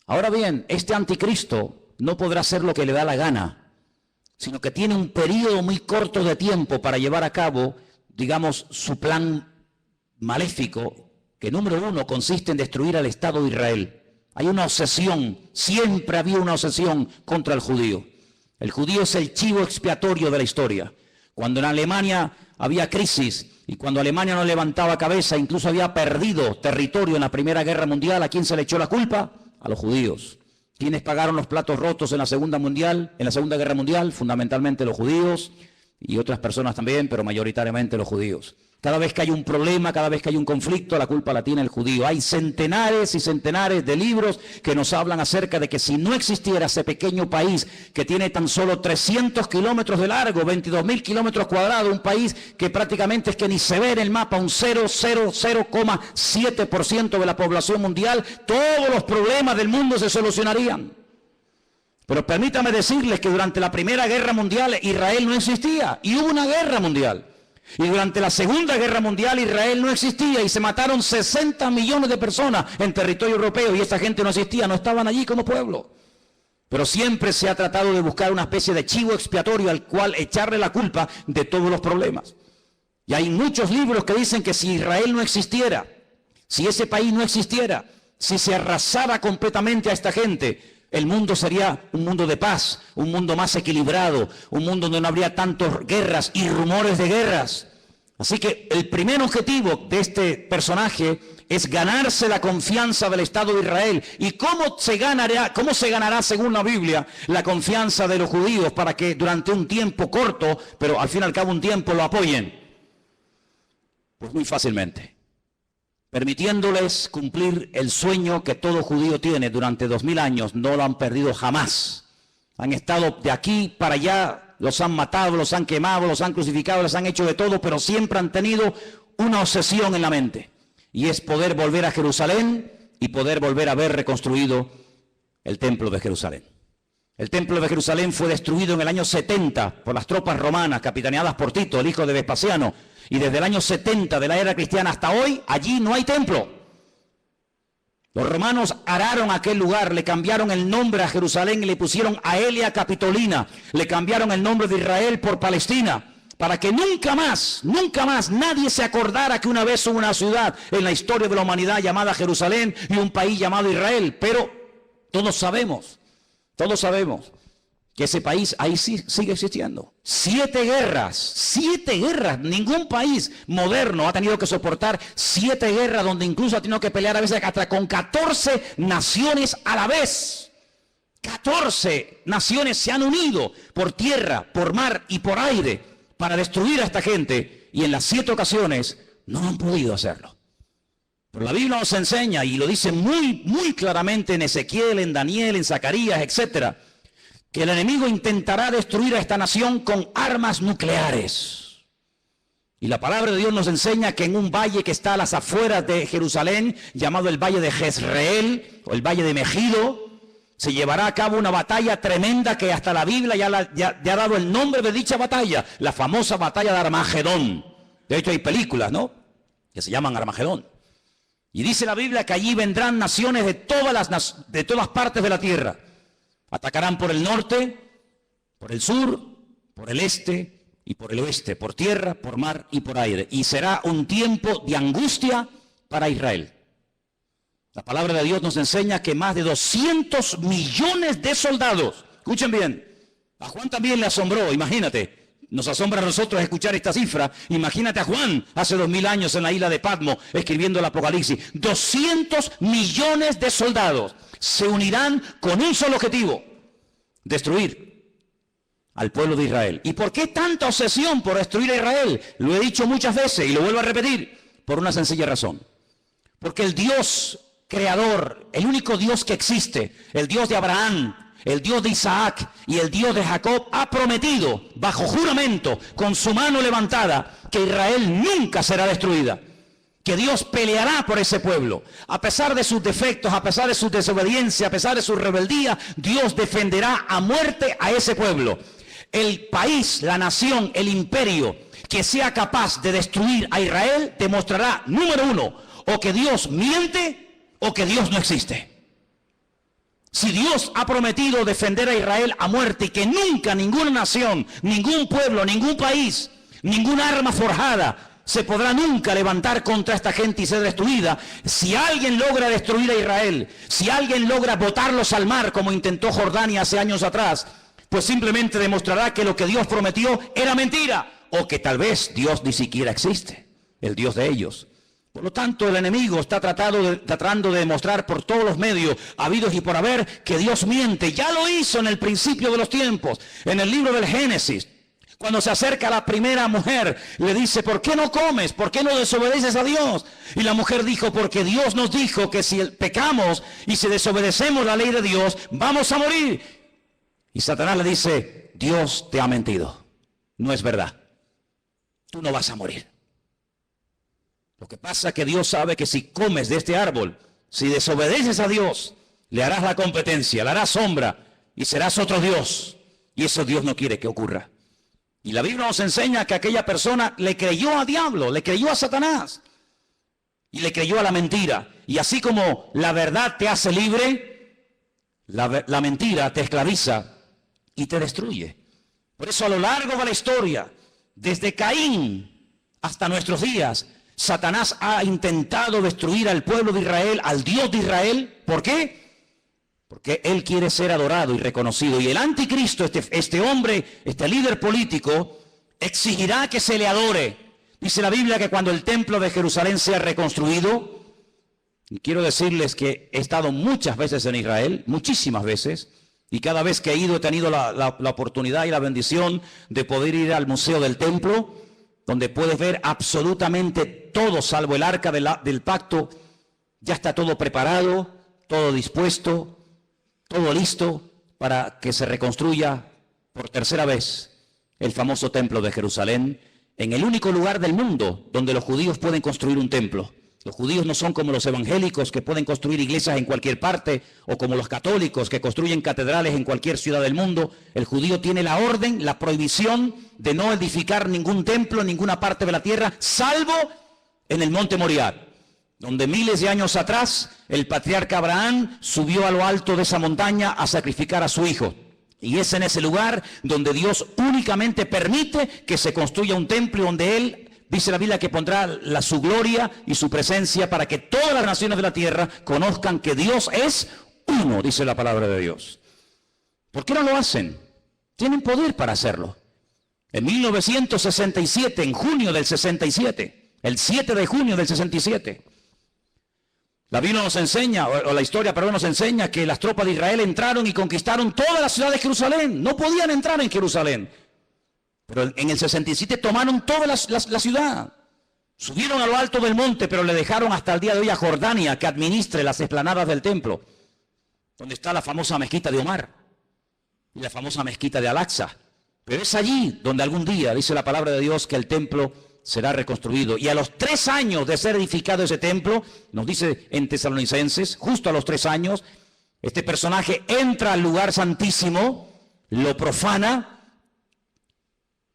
Ahora bien, este anticristo no podrá hacer lo que le da la gana, sino que tiene un periodo muy corto de tiempo para llevar a cabo, digamos, su plan maléfico, que número 1 consiste en destruir al Estado de Israel. Hay una obsesión, siempre había una obsesión contra el judío. El judío es el chivo expiatorio de la historia. Cuando en Alemania había crisis y cuando Alemania no levantaba cabeza, incluso había perdido territorio en la Primera Guerra Mundial, ¿a quién se le echó la culpa? A los judíos. ¿Quiénes pagaron los platos rotos en la Segunda Guerra Mundial? Fundamentalmente los judíos y otras personas también, pero mayoritariamente los judíos. Cada vez que hay un problema, cada vez que hay un conflicto, la culpa la tiene el judío. Hay centenares y centenares de libros que nos hablan acerca de que si no existiera ese pequeño país que tiene tan solo 300 kilómetros de largo, 22.000 kilómetros cuadrados, un país que prácticamente es que ni se ve en el mapa, un 0,7% de la población mundial, todos los problemas del mundo se solucionarían. Pero permítame decirles que durante la Primera Guerra Mundial Israel no existía y hubo una guerra mundial. Y durante la Segunda Guerra Mundial Israel no existía y se mataron 60 millones de personas en territorio europeo y esta gente no existía, no estaban allí como pueblo. Pero siempre se ha tratado de buscar una especie de chivo expiatorio al cual echarle la culpa de todos los problemas. Y hay muchos libros que dicen que si Israel no existiera, si ese país no existiera, si se arrasara completamente a esta gente, el mundo sería un mundo de paz, un mundo más equilibrado, un mundo donde no habría tantas guerras y rumores de guerras. Así que el primer objetivo de este personaje es ganarse la confianza del Estado de Israel. ¿Y cómo se ganará, según la Biblia, la confianza de los judíos para que durante un tiempo corto, pero al fin y al cabo un tiempo, lo apoyen? Pues muy fácilmente, permitiéndoles cumplir el sueño que todo judío tiene durante 2000 años. No lo han perdido jamás. Han estado de aquí para allá, los han matado, los han quemado, los han crucificado, les han hecho de todo, pero siempre han tenido una obsesión en la mente. Y es poder volver a Jerusalén y poder volver a ver reconstruido el templo de Jerusalén. El templo de Jerusalén fue destruido en el año 70 por las tropas romanas capitaneadas por Tito, el hijo de Vespasiano. Y desde el año 70 de la era cristiana hasta hoy, allí no hay templo. Los romanos araron aquel lugar, le cambiaron el nombre a Jerusalén y le pusieron Aelia Capitolina. Le cambiaron el nombre de Israel por Palestina, para que nunca más nadie se acordara que una vez hubo una ciudad en la historia de la humanidad llamada Jerusalén y un país llamado Israel. Pero todos sabemos que ese país ahí sí sigue existiendo. 7 guerras, ningún país moderno ha tenido que soportar 7 guerras, donde incluso ha tenido que pelear a veces hasta con 14 naciones a la vez. 14 naciones se han unido por tierra, por mar y por aire para destruir a esta gente, y en las 7 ocasiones no han podido hacerlo. Pero la Biblia nos enseña, y lo dice muy claramente en Ezequiel, en Daniel, en Zacarías, etcétera, que el enemigo intentará destruir a esta nación con armas nucleares. Y la palabra de Dios nos enseña que en un valle que está a las afueras de Jerusalén, llamado el Valle de Jezreel, o el Valle de Megido, se llevará a cabo una batalla tremenda que hasta la Biblia ya ha dado el nombre de dicha batalla, la famosa batalla de Armagedón. De hecho hay películas, ¿no?, que se llaman Armagedón. Y dice la Biblia que allí vendrán naciones de todas partes de la tierra. Atacarán por el norte, por el sur, por el este y por el oeste, por tierra, por mar y por aire. Y será un tiempo de angustia para Israel. La palabra de Dios nos enseña que más de 200 millones de soldados, escuchen bien, a Juan también le asombró, imagínate, nos asombra a nosotros escuchar esta cifra, imagínate a Juan hace 2000 años en la isla de Patmos escribiendo el Apocalipsis. 200 millones de soldados se unirán con un solo objetivo: destruir al pueblo de Israel. ¿Y por qué tanta obsesión por destruir a Israel? Lo he dicho muchas veces y lo vuelvo a repetir, por una sencilla razón. Porque el Dios creador, el único Dios que existe, el Dios de Abraham, el Dios de Isaac y el Dios de Jacob, ha prometido bajo juramento, con su mano levantada, que Israel nunca será destruida, que Dios peleará por ese pueblo. A pesar de sus defectos, a pesar de su desobediencia, a pesar de su rebeldía, Dios defenderá a muerte a ese pueblo. El país, la nación, el imperio que sea capaz de destruir a Israel demostrará, número 1, o que Dios miente o que Dios no existe. Si Dios ha prometido defender a Israel a muerte y que nunca ninguna nación, ningún pueblo, ningún país, ninguna arma forjada se podrá nunca levantar contra esta gente y ser destruida, si alguien logra destruir a Israel, si alguien logra botarlos al mar como intentó Jordania hace años atrás, pues simplemente demostrará que lo que Dios prometió era mentira, o que tal vez Dios ni siquiera existe, el Dios de ellos. Por lo tanto, el enemigo está tratando de demostrar por todos los medios habidos y por haber que Dios miente. Ya lo hizo en el principio de los tiempos, en el libro del Génesis. Cuando se acerca a la primera mujer, le dice: ¿por qué no comes? ¿Por qué no desobedeces a Dios? Y la mujer dijo: porque Dios nos dijo que si pecamos y si desobedecemos la ley de Dios, vamos a morir. Y Satanás le dice: Dios te ha mentido. No es verdad. Tú no vas a morir. Lo que pasa es que Dios sabe que si comes de este árbol, si desobedeces a Dios, le harás la competencia, le harás sombra y serás otro Dios. Y eso Dios no quiere que ocurra. Y la Biblia nos enseña que aquella persona le creyó a diablo, le creyó a Satanás y le creyó a la mentira. Y así como la verdad te hace libre, la mentira te esclaviza y te destruye. Por eso a lo largo de la historia, desde Caín hasta nuestros días, Satanás ha intentado destruir al pueblo de Israel, al Dios de Israel. ¿Por qué? Porque él quiere ser adorado y reconocido. Y el anticristo, este hombre, este líder político, exigirá que se le adore. Dice la Biblia que cuando el templo de Jerusalén sea reconstruido, y quiero decirles que he estado muchas veces en Israel, muchísimas veces, y cada vez que he ido he tenido la oportunidad y la bendición de poder ir al Museo del Templo, donde puedes ver absolutamente todo, salvo el arca del pacto. Ya está todo preparado, todo dispuesto, todo listo para que se reconstruya por tercera vez el famoso templo de Jerusalén, en el único lugar del mundo donde los judíos pueden construir un templo, Los judíos no son como los evangélicos que pueden construir iglesias en cualquier parte, o como los católicos que construyen catedrales en cualquier ciudad del mundo. El judío tiene la orden, la prohibición de no edificar ningún templo en ninguna parte de la tierra, salvo en el monte Moriah, donde miles de años atrás el patriarca Abraham subió a lo alto de esa montaña a sacrificar a su hijo. Y es en ese lugar donde Dios únicamente permite que se construya un templo, donde Él, dice la Biblia, que pondrá su gloria y su presencia para que todas las naciones de la tierra conozcan que Dios es uno, dice la palabra de Dios. ¿Por qué no lo hacen? Tienen poder para hacerlo. En 1967, en junio del 67, el 7 de junio del 67, la Biblia nos enseña, o la historia, perdón, nos enseña que las tropas de Israel entraron y conquistaron toda la ciudad de Jerusalén. No podían entrar en Jerusalén. Pero en el 67 tomaron toda la ciudad. Subieron a lo alto del monte, pero le dejaron hasta el día de hoy a Jordania que administre las explanadas del templo, donde está la famosa mezquita de Omar y la famosa mezquita de Al-Aqsa. Pero es allí donde algún día, dice la palabra de Dios, que el templo será reconstruido. Y a los 3 años de ser edificado ese templo, nos dice en Tesalonicenses, justo a los 3 años, este personaje entra al lugar santísimo, lo profana,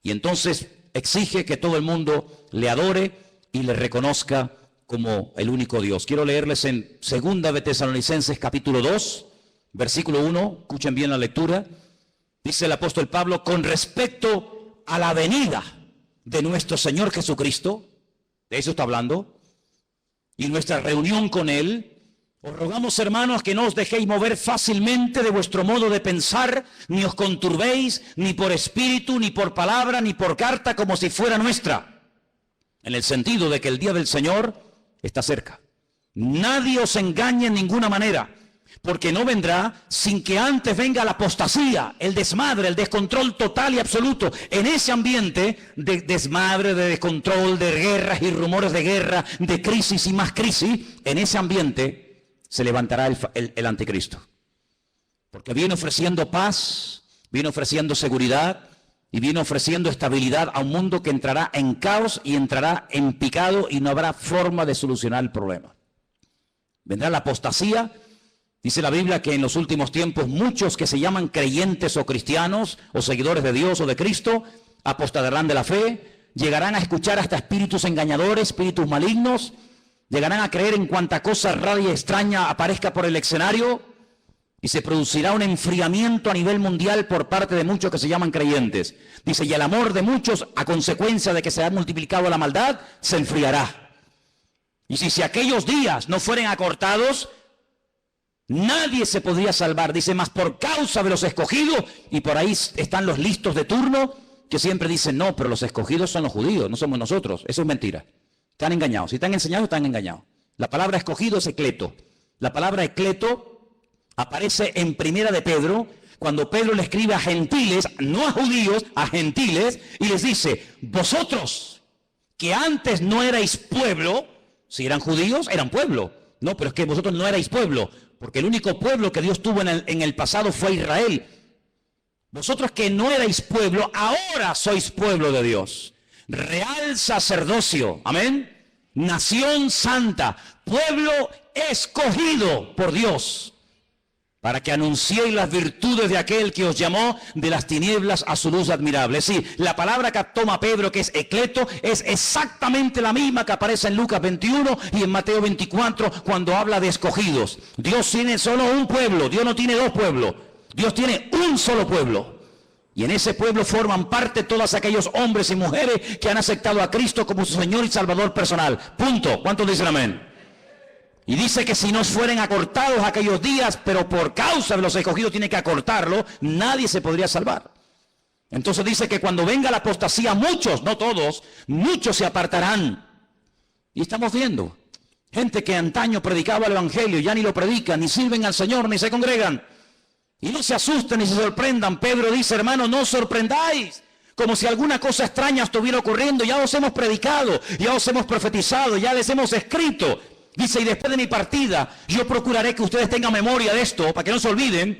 y entonces exige que todo el mundo le adore y le reconozca como el único Dios. Quiero leerles en 2 de Tesalonicenses capítulo 2, versículo 1, escuchen bien la lectura. Dice el apóstol Pablo: con respecto a la venida de nuestro Señor Jesucristo, de eso está hablando, y nuestra reunión con Él, os rogamos, hermanos, que no os dejéis mover fácilmente de vuestro modo de pensar, ni os conturbéis, ni por espíritu, ni por palabra, ni por carta, como si fuera nuestra, en el sentido de que el día del Señor está cerca. Nadie os engañe en ninguna manera, porque no vendrá sin que antes venga la apostasía, el desmadre, el descontrol total y absoluto. En ese ambiente de desmadre, de descontrol, de guerras y rumores de guerra, de crisis y más crisis, en ese ambiente se levantará el anticristo. Porque viene ofreciendo paz, viene ofreciendo seguridad y viene ofreciendo estabilidad a un mundo que entrará en caos y entrará en picado y no habrá forma de solucionar el problema. Vendrá la apostasía. Dice la Biblia que en los últimos tiempos muchos que se llaman creyentes o cristianos o seguidores de Dios o de Cristo apostatarán de la fe, llegarán a escuchar hasta espíritus engañadores, espíritus malignos, llegarán a creer en cuanta cosa rara y extraña aparezca por el escenario y se producirá un enfriamiento a nivel mundial por parte de muchos que se llaman creyentes. Dice, y el amor de muchos, a consecuencia de que se ha multiplicado la maldad, se enfriará. Y si aquellos días no fueren acortados, nadie se podría salvar. Dice, más por causa de los escogidos, y por ahí están los listos de turno, que siempre dicen, no, pero los escogidos son los judíos, no somos nosotros. Eso es mentira. Están engañados. Si están enseñados, están engañados. La palabra escogido es ecleto. La palabra ecleto aparece en Primera de Pedro, cuando Pedro le escribe a gentiles, no a judíos, a gentiles, y les dice, vosotros que antes no erais pueblo, si eran judíos, eran pueblo. No, pero es que vosotros no erais pueblo, porque el único pueblo que Dios tuvo en el pasado fue Israel. Vosotros que no erais pueblo, ahora sois pueblo de Dios. Real sacerdocio, amén, nación santa, pueblo escogido por Dios, para que anunciéis las virtudes de aquel que os llamó de las tinieblas a su luz admirable. Sí, la palabra que toma Pedro, que es ecleto, es exactamente la misma que aparece en Lucas 21 y en Mateo 24, cuando habla de escogidos. Dios tiene solo un pueblo, Dios no tiene dos pueblos, Dios tiene un solo pueblo. Y en ese pueblo forman parte todos aquellos hombres y mujeres que han aceptado a Cristo como su Señor y Salvador personal. Punto. ¿Cuántos dicen amén? Y dice que si no fueren acortados aquellos días, pero por causa de los escogidos tiene que acortarlo, nadie se podría salvar. Entonces dice que cuando venga la apostasía, muchos, no todos, muchos se apartarán. Y estamos viendo gente que antaño predicaba el Evangelio, ya ni lo predican, ni sirven al Señor, ni se congregan. Y no se asusten ni se sorprendan. Pedro dice, hermanos, no os sorprendáis, como si alguna cosa extraña estuviera ocurriendo. Ya os hemos predicado, ya os hemos profetizado, ya les hemos escrito. Dice, y después de mi partida, yo procuraré que ustedes tengan memoria de esto, para que no se olviden,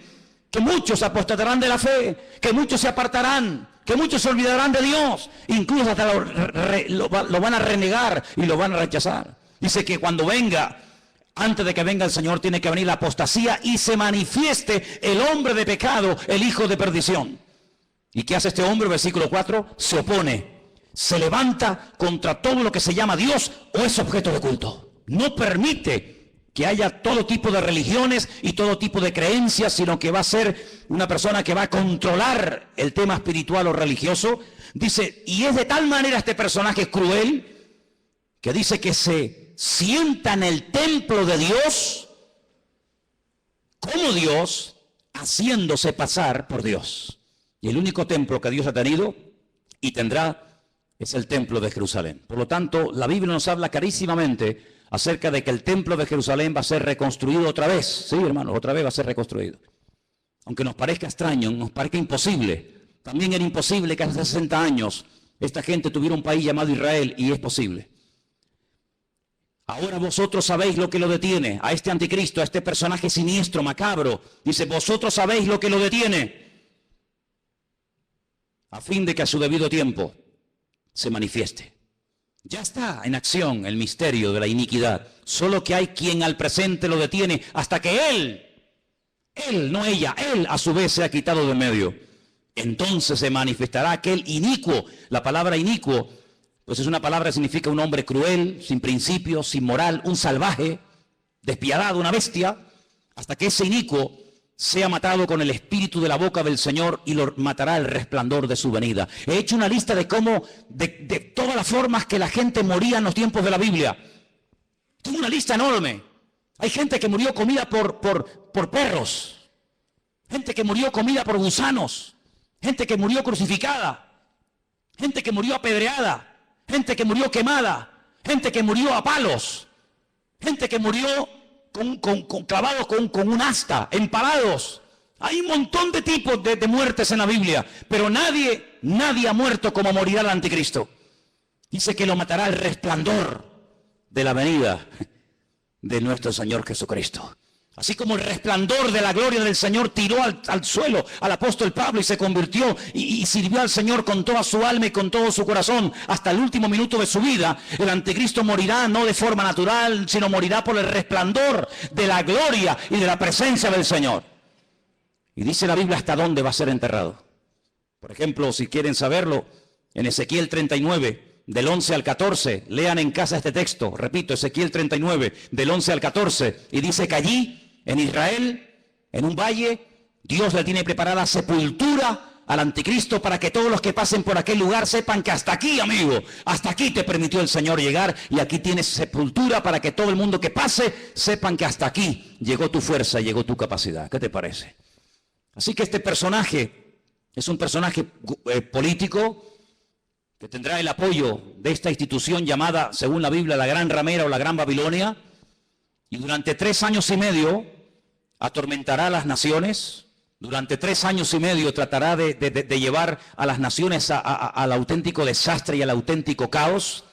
que muchos apostatarán de la fe, que muchos se apartarán, que muchos se olvidarán de Dios, incluso hasta lo van a renegar y lo van a rechazar. Dice que cuando venga, antes de que venga el Señor, tiene que venir la apostasía y se manifieste el hombre de pecado, el hijo de perdición. ¿Y qué hace este hombre? Versículo 4, se opone, se levanta contra todo lo que se llama Dios o es objeto de culto. No permite que haya todo tipo de religiones y todo tipo de creencias, sino que va a ser una persona que va a controlar el tema espiritual o religioso. Dice, y es de tal manera este personaje cruel, que dice que se sienta en el templo de Dios, como Dios, haciéndose pasar por Dios. Y el único templo que Dios ha tenido y tendrá es el templo de Jerusalén. Por lo tanto, la Biblia nos habla clarísimamente acerca de que el templo de Jerusalén va a ser reconstruido otra vez. Sí, hermano, otra vez va a ser reconstruido. Aunque nos parezca extraño, nos parezca imposible. También era imposible que hace 60 años esta gente tuviera un país llamado Israel, y es posible. Ahora vosotros sabéis lo que lo detiene, a este anticristo, a este personaje siniestro, macabro. Dice, vosotros sabéis lo que lo detiene, a fin de que a su debido tiempo se manifieste. Ya está en acción el misterio de la iniquidad, solo que hay quien al presente lo detiene hasta que él, no ella, él a su vez se ha quitado de medio. Entonces se manifestará aquel inicuo. La palabra inicuo, pues es una palabra que significa un hombre cruel, sin principios, sin moral, un salvaje, despiadado, una bestia, hasta que ese inicuo sea matado con el espíritu de la boca del Señor y lo matará el resplandor de su venida. He hecho una lista de cómo, de todas las formas que la gente moría en los tiempos de la Biblia. Tengo una lista enorme. Hay gente que murió comida por perros, gente que murió comida por gusanos, gente que murió crucificada, gente que murió apedreada, gente que murió quemada, gente que murió a palos, gente que murió clavados con un asta, empalados. Hay un montón de tipos de muertes en la Biblia, pero nadie ha muerto como morirá el anticristo. Dice que lo matará el resplandor de la venida de nuestro Señor Jesucristo. Así como el resplandor de la gloria del Señor tiró al suelo al apóstol Pablo y se convirtió y sirvió al Señor con toda su alma y con todo su corazón hasta el último minuto de su vida, el anticristo morirá no de forma natural, sino morirá por el resplandor de la gloria y de la presencia del Señor. Y dice la Biblia hasta dónde va a ser enterrado. Por ejemplo, si quieren saberlo, en Ezequiel 39, del 11 al 14, lean en casa este texto, repito, Ezequiel 39, del 11 al 14, y dice que allí, en Israel, en un valle, Dios le tiene preparada sepultura al anticristo para que todos los que pasen por aquel lugar sepan que hasta aquí, amigo, hasta aquí te permitió el Señor llegar y aquí tienes sepultura para que todo el mundo que pase sepan que hasta aquí llegó tu fuerza, llegó tu capacidad. ¿Qué te parece? Así que este personaje es un personaje político que tendrá el apoyo de esta institución llamada, según la Biblia, la Gran Ramera o la Gran Babilonia, y durante 3 años y medio atormentará a las naciones. Durante 3 años y medio tratará de llevar a las naciones al auténtico desastre y al auténtico caos.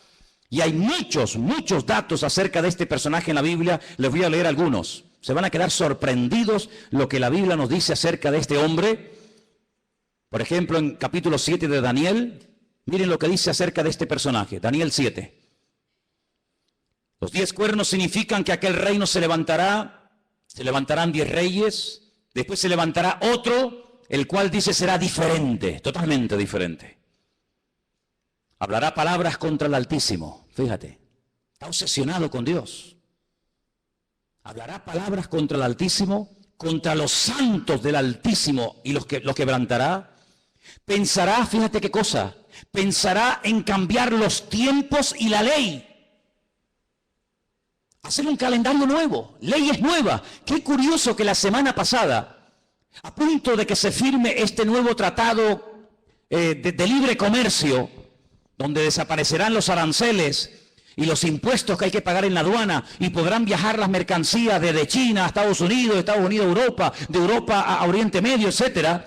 Y hay muchos datos acerca de este personaje en la Biblia. Les voy a leer algunos. Se van a quedar sorprendidos lo que la Biblia nos dice acerca de este hombre. Por ejemplo, en capítulo 7 de Daniel, miren lo que dice acerca de este personaje. Daniel 7. Los 10 cuernos significan que aquel reino se levantarán 10 reyes, después se levantará otro, el cual dice será diferente, totalmente diferente. Hablará palabras contra el Altísimo, fíjate, está obsesionado con Dios. Hablará palabras contra el Altísimo, contra los santos del Altísimo y los quebrantará. Pensará, fíjate qué cosa, pensará en cambiar los tiempos y la ley. Hacer un calendario nuevo, leyes nuevas. Qué curioso que la semana pasada, a punto de que se firme este nuevo tratado de libre comercio, donde desaparecerán los aranceles y los impuestos que hay que pagar en la aduana y podrán viajar las mercancías desde China a Estados Unidos a Europa, de Europa a Oriente Medio, etcétera.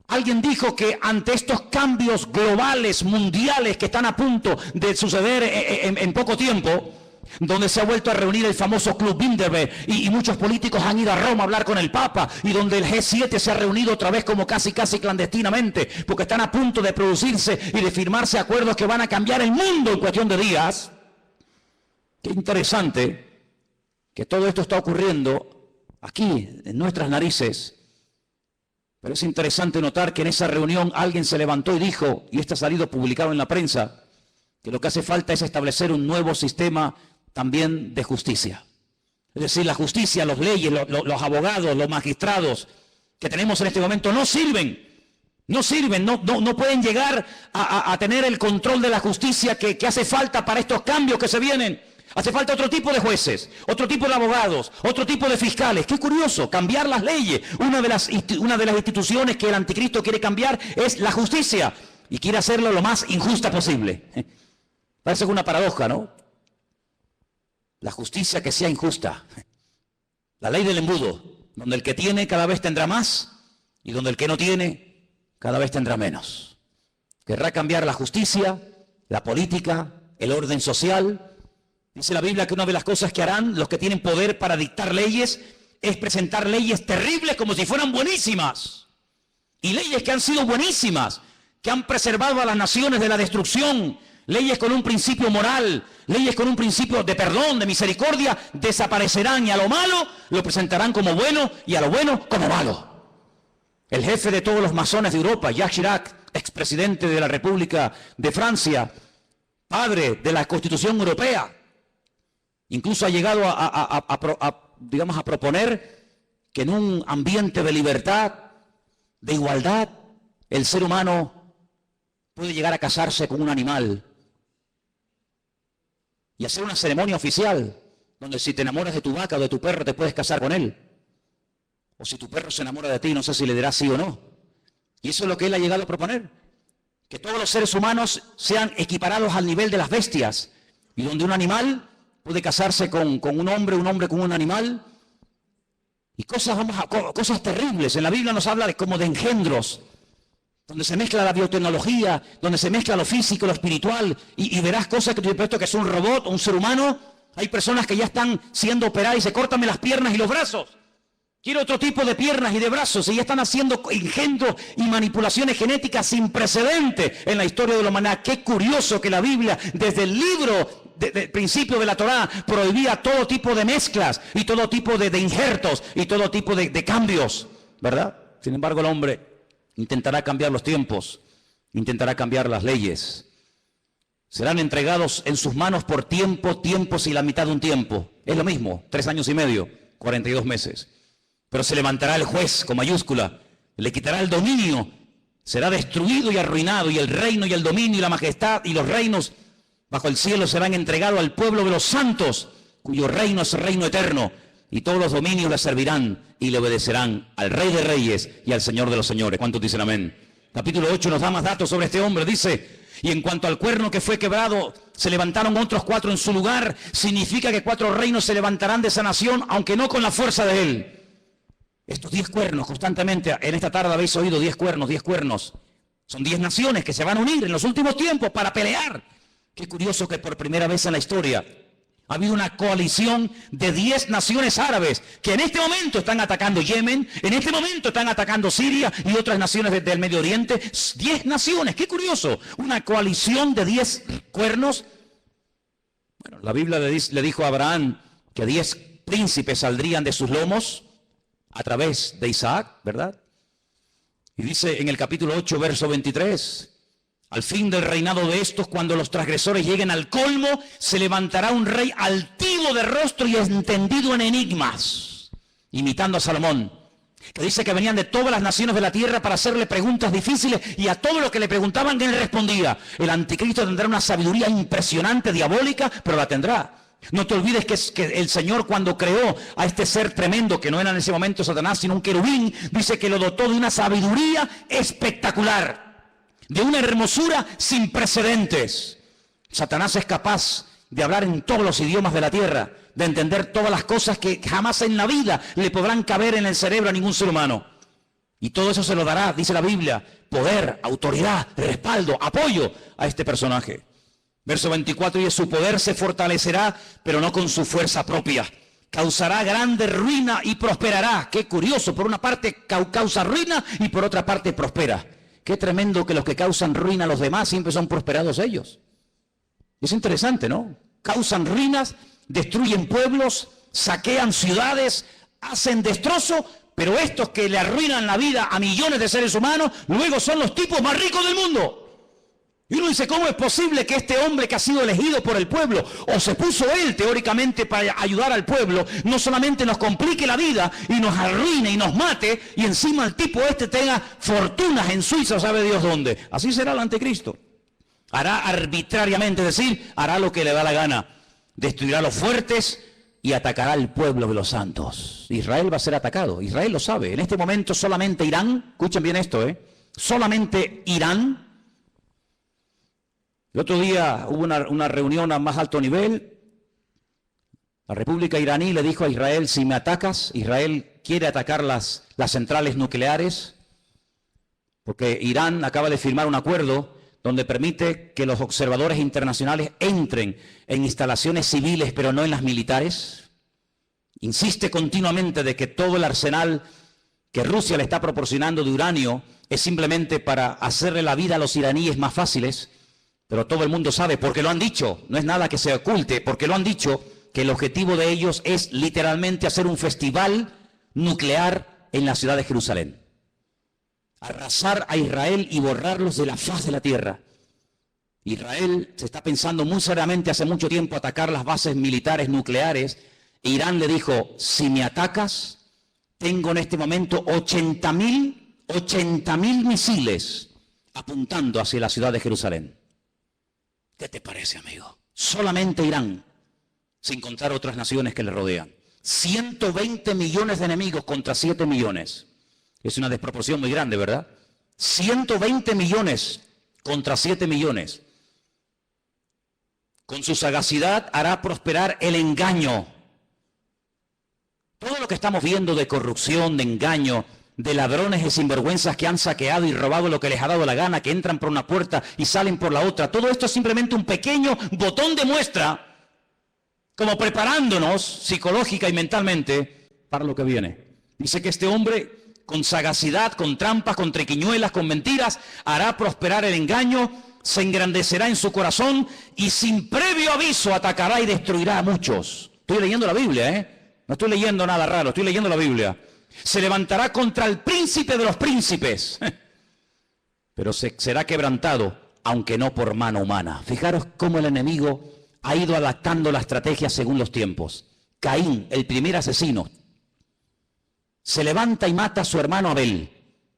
Alguien dijo que ante estos cambios globales, mundiales que están a punto de suceder en poco tiempo, donde se ha vuelto a reunir el famoso Club Bilderberg y muchos políticos han ido a Roma a hablar con el Papa, y donde el G7 se ha reunido otra vez como casi clandestinamente, porque están a punto de producirse y de firmarse acuerdos que van a cambiar el mundo en cuestión de días. Qué interesante que todo esto está ocurriendo aquí, en nuestras narices. Pero es interesante notar que en esa reunión alguien se levantó y dijo, y esto ha salido publicado en la prensa, que lo que hace falta es establecer un nuevo sistema también de justicia. Es decir, la justicia, las leyes, los abogados, los magistrados que tenemos en este momento no sirven. No sirven, no pueden llegar a tener el control de la justicia que hace falta para estos cambios que se vienen. Hace falta otro tipo de jueces, otro tipo de abogados, otro tipo de fiscales. Qué curioso, cambiar las leyes. Una de las instituciones que el anticristo quiere cambiar es la justicia y quiere hacerlo lo más injusta posible. Parece una paradoja, ¿no? La justicia que sea injusta. La ley del embudo, donde el que tiene cada vez tendrá más y donde el que no tiene cada vez tendrá menos. Querrá cambiar la justicia, la política, el orden social. Dice la Biblia que una de las cosas que harán los que tienen poder para dictar leyes es presentar leyes terribles como si fueran buenísimas. Y leyes que han sido buenísimas, que han preservado a las naciones de la destrucción. Leyes con un principio moral, leyes con un principio de perdón, de misericordia, desaparecerán y a lo malo lo presentarán como bueno y a lo bueno como malo. El jefe de todos los masones de Europa, Jacques Chirac, expresidente de la República de Francia, padre de la Constitución Europea, incluso ha llegado a proponer que en un ambiente de libertad, de igualdad, el ser humano puede llegar a casarse con un animal y hacer una ceremonia oficial donde si te enamoras de tu vaca o de tu perro te puedes casar con él. O si tu perro se enamora de ti, no sé si le dirás sí o no. Y eso es lo que él ha llegado a proponer. Que todos los seres humanos sean equiparados al nivel de las bestias. Y donde un animal puede casarse con un hombre con un animal. Y cosas terribles. En la Biblia nos habla como de engendros. Donde se mezcla la biotecnología, donde se mezcla lo físico, lo espiritual. Y verás cosas que te he puesto que es un robot o un ser humano. Hay personas que ya están siendo operadas y se córtame las piernas y los brazos. Quiero otro tipo de piernas y de brazos y ya están haciendo engendros y manipulaciones genéticas sin precedente en la historia de la humanidad. Qué curioso que la Biblia, desde el libro del principio de la Torá, prohibía todo tipo de mezclas y todo tipo de injertos y todo tipo de cambios, ¿verdad? Sin embargo, el hombre intentará cambiar los tiempos, intentará cambiar las leyes. Serán entregados en sus manos por tiempos y la mitad de un tiempo. Es lo mismo, 3 años y medio, 42 meses. Pero se levantará el juez con mayúscula, le quitará el dominio, será destruido y arruinado, y el reino y el dominio y la majestad y los reinos bajo el cielo serán entregados al pueblo de los santos, cuyo reino es reino eterno, y todos los dominios le servirán y le obedecerán al Rey de Reyes y al Señor de los Señores. ¿Cuántos dicen amén? Capítulo 8 nos da más datos sobre este hombre, dice: y en cuanto al cuerno que fue quebrado, se levantaron otros 4 en su lugar. Significa que 4 reinos se levantarán de esa nación, aunque no con la fuerza de él. Estos 10 cuernos, constantemente, en esta tarde habéis oído 10 cuernos, 10 cuernos. Son 10 naciones que se van a unir en los últimos tiempos para pelear. Qué curioso que por primera vez en la historia ha habido una coalición de 10 naciones árabes que en este momento están atacando Yemen, en este momento están atacando Siria y otras naciones del Medio Oriente. 10 naciones, qué curioso. Una coalición de 10 cuernos. Bueno, la Biblia le dijo a Abraham que 10 príncipes saldrían de sus lomos a través de Isaac, ¿verdad? Y dice en el capítulo 8, verso 23, al fin del reinado de estos, cuando los transgresores lleguen al colmo, se levantará un rey altivo de rostro y entendido en enigmas, imitando a Salomón, que dice que venían de todas las naciones de la tierra para hacerle preguntas difíciles, y a todo lo que le preguntaban él respondía. El anticristo tendrá una sabiduría impresionante, diabólica, pero la tendrá. No te olvides que el Señor, cuando creó a este ser tremendo, que no era en ese momento Satanás, sino un querubín, dice que lo dotó de una sabiduría espectacular, de una hermosura sin precedentes. Satanás es capaz de hablar en todos los idiomas de la tierra, de entender todas las cosas que jamás en la vida le podrán caber en el cerebro a ningún ser humano. Y todo eso se lo dará, dice la Biblia, poder, autoridad, respaldo, apoyo a este personaje. Verso 24, y su poder se fortalecerá, pero no con su fuerza propia. Causará grande ruina y prosperará. Qué curioso, por una parte causa ruina y por otra parte prospera. Qué tremendo que los que causan ruina a los demás siempre son prosperados ellos. Es interesante, ¿no? Causan ruinas destruyen pueblos, saquean ciudades, hacen destrozo, pero estos que le arruinan la vida a millones de seres humanos, luego son los tipos más ricos del mundo. Y uno dice, ¿cómo es posible que este hombre que ha sido elegido por el pueblo, o se puso él teóricamente para ayudar al pueblo, no solamente nos complique la vida y nos arruine y nos mate, y encima el tipo este tenga fortunas en Suiza, sabe Dios dónde? Así será el anticristo. Hará arbitrariamente, es decir, hará lo que le da la gana. Destruirá a los fuertes y atacará al pueblo de los santos. Israel va a ser atacado, Israel lo sabe. En este momento solamente Irán, escuchen bien esto, solamente Irán. El otro día hubo una reunión a más alto nivel. La República iraní le dijo a Israel, si me atacas, Israel quiere atacar las centrales nucleares, porque Irán acaba de firmar un acuerdo donde permite que los observadores internacionales entren en instalaciones civiles, pero no en las militares. Insiste continuamente de que todo el arsenal que Rusia le está proporcionando de uranio es simplemente para hacerle la vida a los iraníes más fáciles. Pero todo el mundo sabe, porque lo han dicho, no es nada que se oculte, porque lo han dicho, que el objetivo de ellos es literalmente hacer un festival nuclear en la ciudad de Jerusalén. Arrasar a Israel y borrarlos de la faz de la tierra. Israel se está pensando muy seriamente hace mucho tiempo atacar las bases militares nucleares. Irán le dijo, si me atacas, tengo en este momento 80.000 misiles apuntando hacia la ciudad de Jerusalén. ¿Qué te parece, amigo? Solamente Irán, sin contar otras naciones que le rodean. 120 millones de enemigos contra 7 millones. Es una desproporción muy grande, ¿verdad? 120 millones contra 7 millones. Con su sagacidad hará prosperar el engaño. Todo lo que estamos viendo de corrupción, de engaño, de ladrones y sinvergüenzas que han saqueado y robado lo que les ha dado la gana, que entran por una puerta y salen por la otra. Todo esto es simplemente un pequeño botón de muestra, como preparándonos psicológica y mentalmente para lo que viene. Dice que este hombre, con sagacidad, con trampas, con triquiñuelas, con mentiras, hará prosperar el engaño, se engrandecerá en su corazón y sin previo aviso atacará y destruirá a muchos. Estoy leyendo la Biblia, no estoy leyendo nada raro, estoy leyendo la Biblia. Se levantará contra el príncipe de los príncipes, pero será quebrantado, aunque no por mano humana. Fijaros cómo el enemigo ha ido adaptando la estrategia según los tiempos. Caín, el primer asesino, se levanta y mata a su hermano Abel,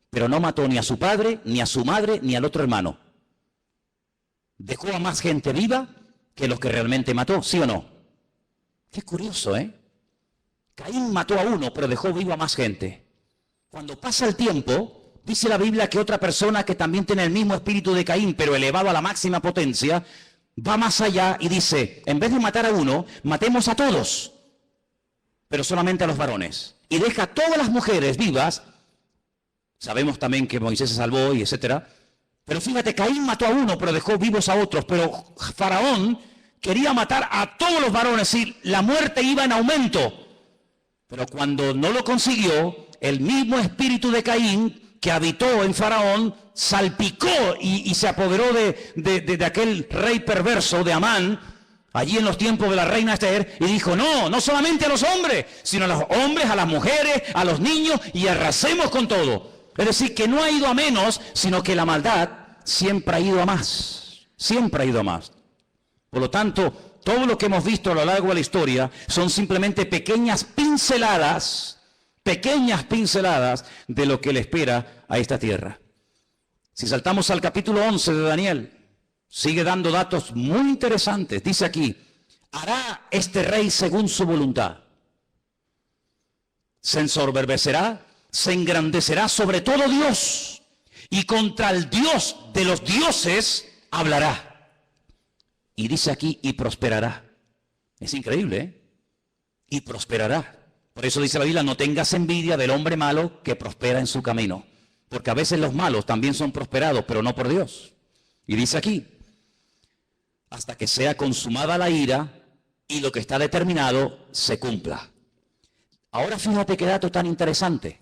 pero no mató ni a su padre, ni a su madre, ni al otro hermano. Dejó a más gente viva que los que realmente mató, ¿sí o no? Qué curioso, Caín mató a uno, pero dejó vivo a más gente. Cuando pasa el tiempo, dice la Biblia que otra persona que también tiene el mismo espíritu de Caín, pero elevado a la máxima potencia, va más allá y dice, en vez de matar a uno, matemos a todos, pero solamente a los varones. Y deja a todas las mujeres vivas. Sabemos también que Moisés se salvó y etcétera. Pero fíjate, Caín mató a uno, pero dejó vivos a otros. Pero Faraón quería matar a todos los varones y la muerte iba en aumento. Pero cuando no lo consiguió, el mismo espíritu de Caín que habitó en Faraón salpicó y se apoderó de aquel rey perverso de Amán, allí en los tiempos de la reina Esther, y dijo, no solamente a los hombres, sino a los hombres, a las mujeres, a los niños, y arrasemos con todo. Es decir, que no ha ido a menos, sino que la maldad siempre ha ido a más. Siempre ha ido a más. Por lo tanto, todo lo que hemos visto a lo largo de la historia son simplemente pequeñas pinceladas de lo que le espera a esta tierra. Si saltamos al capítulo 11 de Daniel, sigue dando datos muy interesantes. Dice aquí, hará este rey según su voluntad. Se ensoberbecerá, se engrandecerá sobre todo Dios, y contra el Dios de los dioses hablará. Y dice aquí, y prosperará. Es increíble, Y prosperará. Por eso dice la Biblia, no tengas envidia del hombre malo que prospera en su camino. Porque a veces los malos también son prosperados, pero no por Dios. Y dice aquí, hasta que sea consumada la ira y lo que está determinado se cumpla. Ahora fíjate qué dato tan interesante.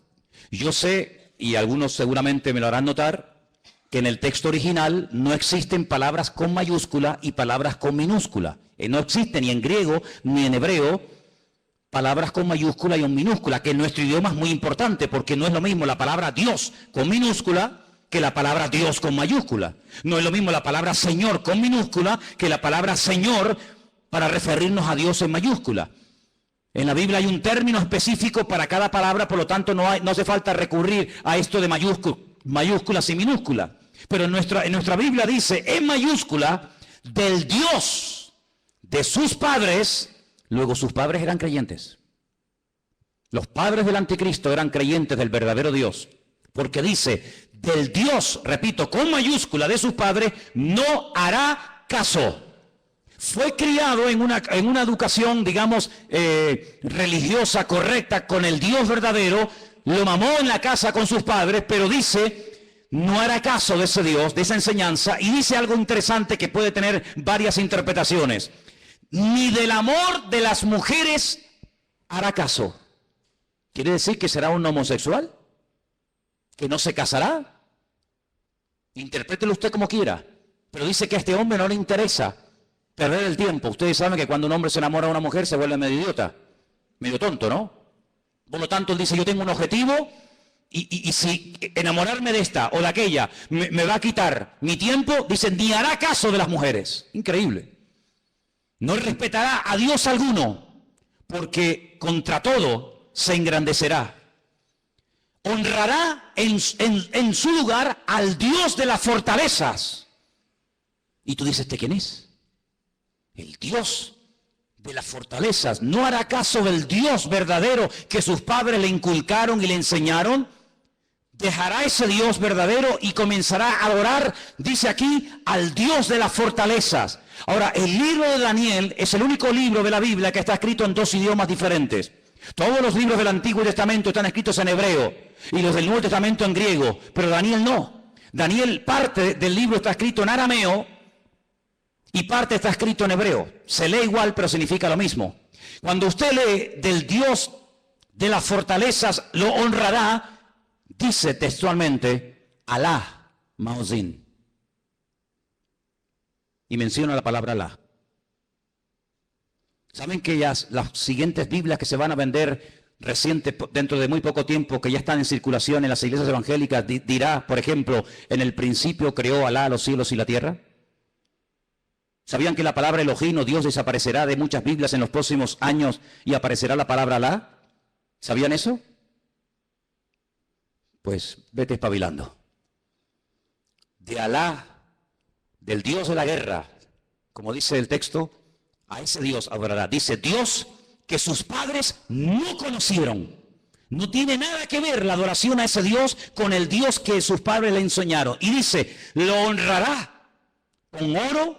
Yo sé, y algunos seguramente me lo harán notar, que en el texto original no existen palabras con mayúscula y palabras con minúscula. No existe ni en griego ni en hebreo palabras con mayúscula y en minúscula, que en nuestro idioma es muy importante porque no es lo mismo la palabra Dios con minúscula que la palabra Dios con mayúscula. No es lo mismo la palabra Señor con minúscula que la palabra Señor para referirnos a Dios en mayúscula. En la Biblia hay un término específico para cada palabra, por lo tanto no hace falta recurrir a esto de mayúsculas y minúsculas. Pero en nuestra Biblia dice en mayúscula del Dios de sus padres. Luego sus padres eran creyentes. Los padres del anticristo eran creyentes del verdadero Dios. Porque dice, del Dios, repito, con mayúscula de sus padres, no hará caso. Fue criado en una educación, digamos, religiosa, correcta, con el Dios verdadero. Lo mamó en la casa con sus padres, pero dice, no hará caso de ese Dios, de esa enseñanza. Y dice algo interesante que puede tener varias interpretaciones. Ni del amor de las mujeres hará caso. ¿Quiere decir que será un homosexual? ¿Que no se casará? Interprételo usted como quiera. Pero dice que a este hombre no le interesa perder el tiempo. Ustedes saben que cuando un hombre se enamora de una mujer se vuelve medio idiota, medio tonto, ¿no? Por lo tanto, él dice, yo tengo un objetivo y si enamorarme de esta o de aquella me va a quitar mi tiempo, dice, ni hará caso de las mujeres. Increíble. No respetará a Dios alguno, porque contra todo se engrandecerá. Honrará en su lugar al Dios de las fortalezas. Y tú dices, ¿este quién es? El Dios de las fortalezas. No hará caso del Dios verdadero que sus padres le inculcaron y le enseñaron. Dejará ese Dios verdadero y comenzará a adorar, dice aquí, al Dios de las fortalezas. Ahora, el libro de Daniel es el único libro de la Biblia que está escrito en dos idiomas diferentes. Todos los libros del Antiguo Testamento están escritos en hebreo y los del Nuevo Testamento en griego, pero Daniel no. Daniel, parte del libro está escrito en arameo y parte está escrito en hebreo. Se lee igual, pero significa lo mismo. Cuando usted lee del Dios de las fortalezas lo honrará, dice textualmente, Alá Maozín. Y menciona la palabra Alá. ¿Saben que las siguientes Biblias que se van a vender dentro de muy poco tiempo, que ya están en circulación en las iglesias evangélicas, dirá, por ejemplo, en el principio creó Alá los cielos y la tierra? ¿Sabían que la palabra Elohim o Dios desaparecerá de muchas Biblias en los próximos años y aparecerá la palabra Alá? ¿Sabían eso? Pues vete espabilando. De Alá, del Dios de la guerra, como dice el texto, a ese Dios adorará. Dice Dios que sus padres no conocieron. No tiene nada que ver la adoración a ese Dios con el Dios que sus padres le enseñaron. Y dice, lo honrará con oro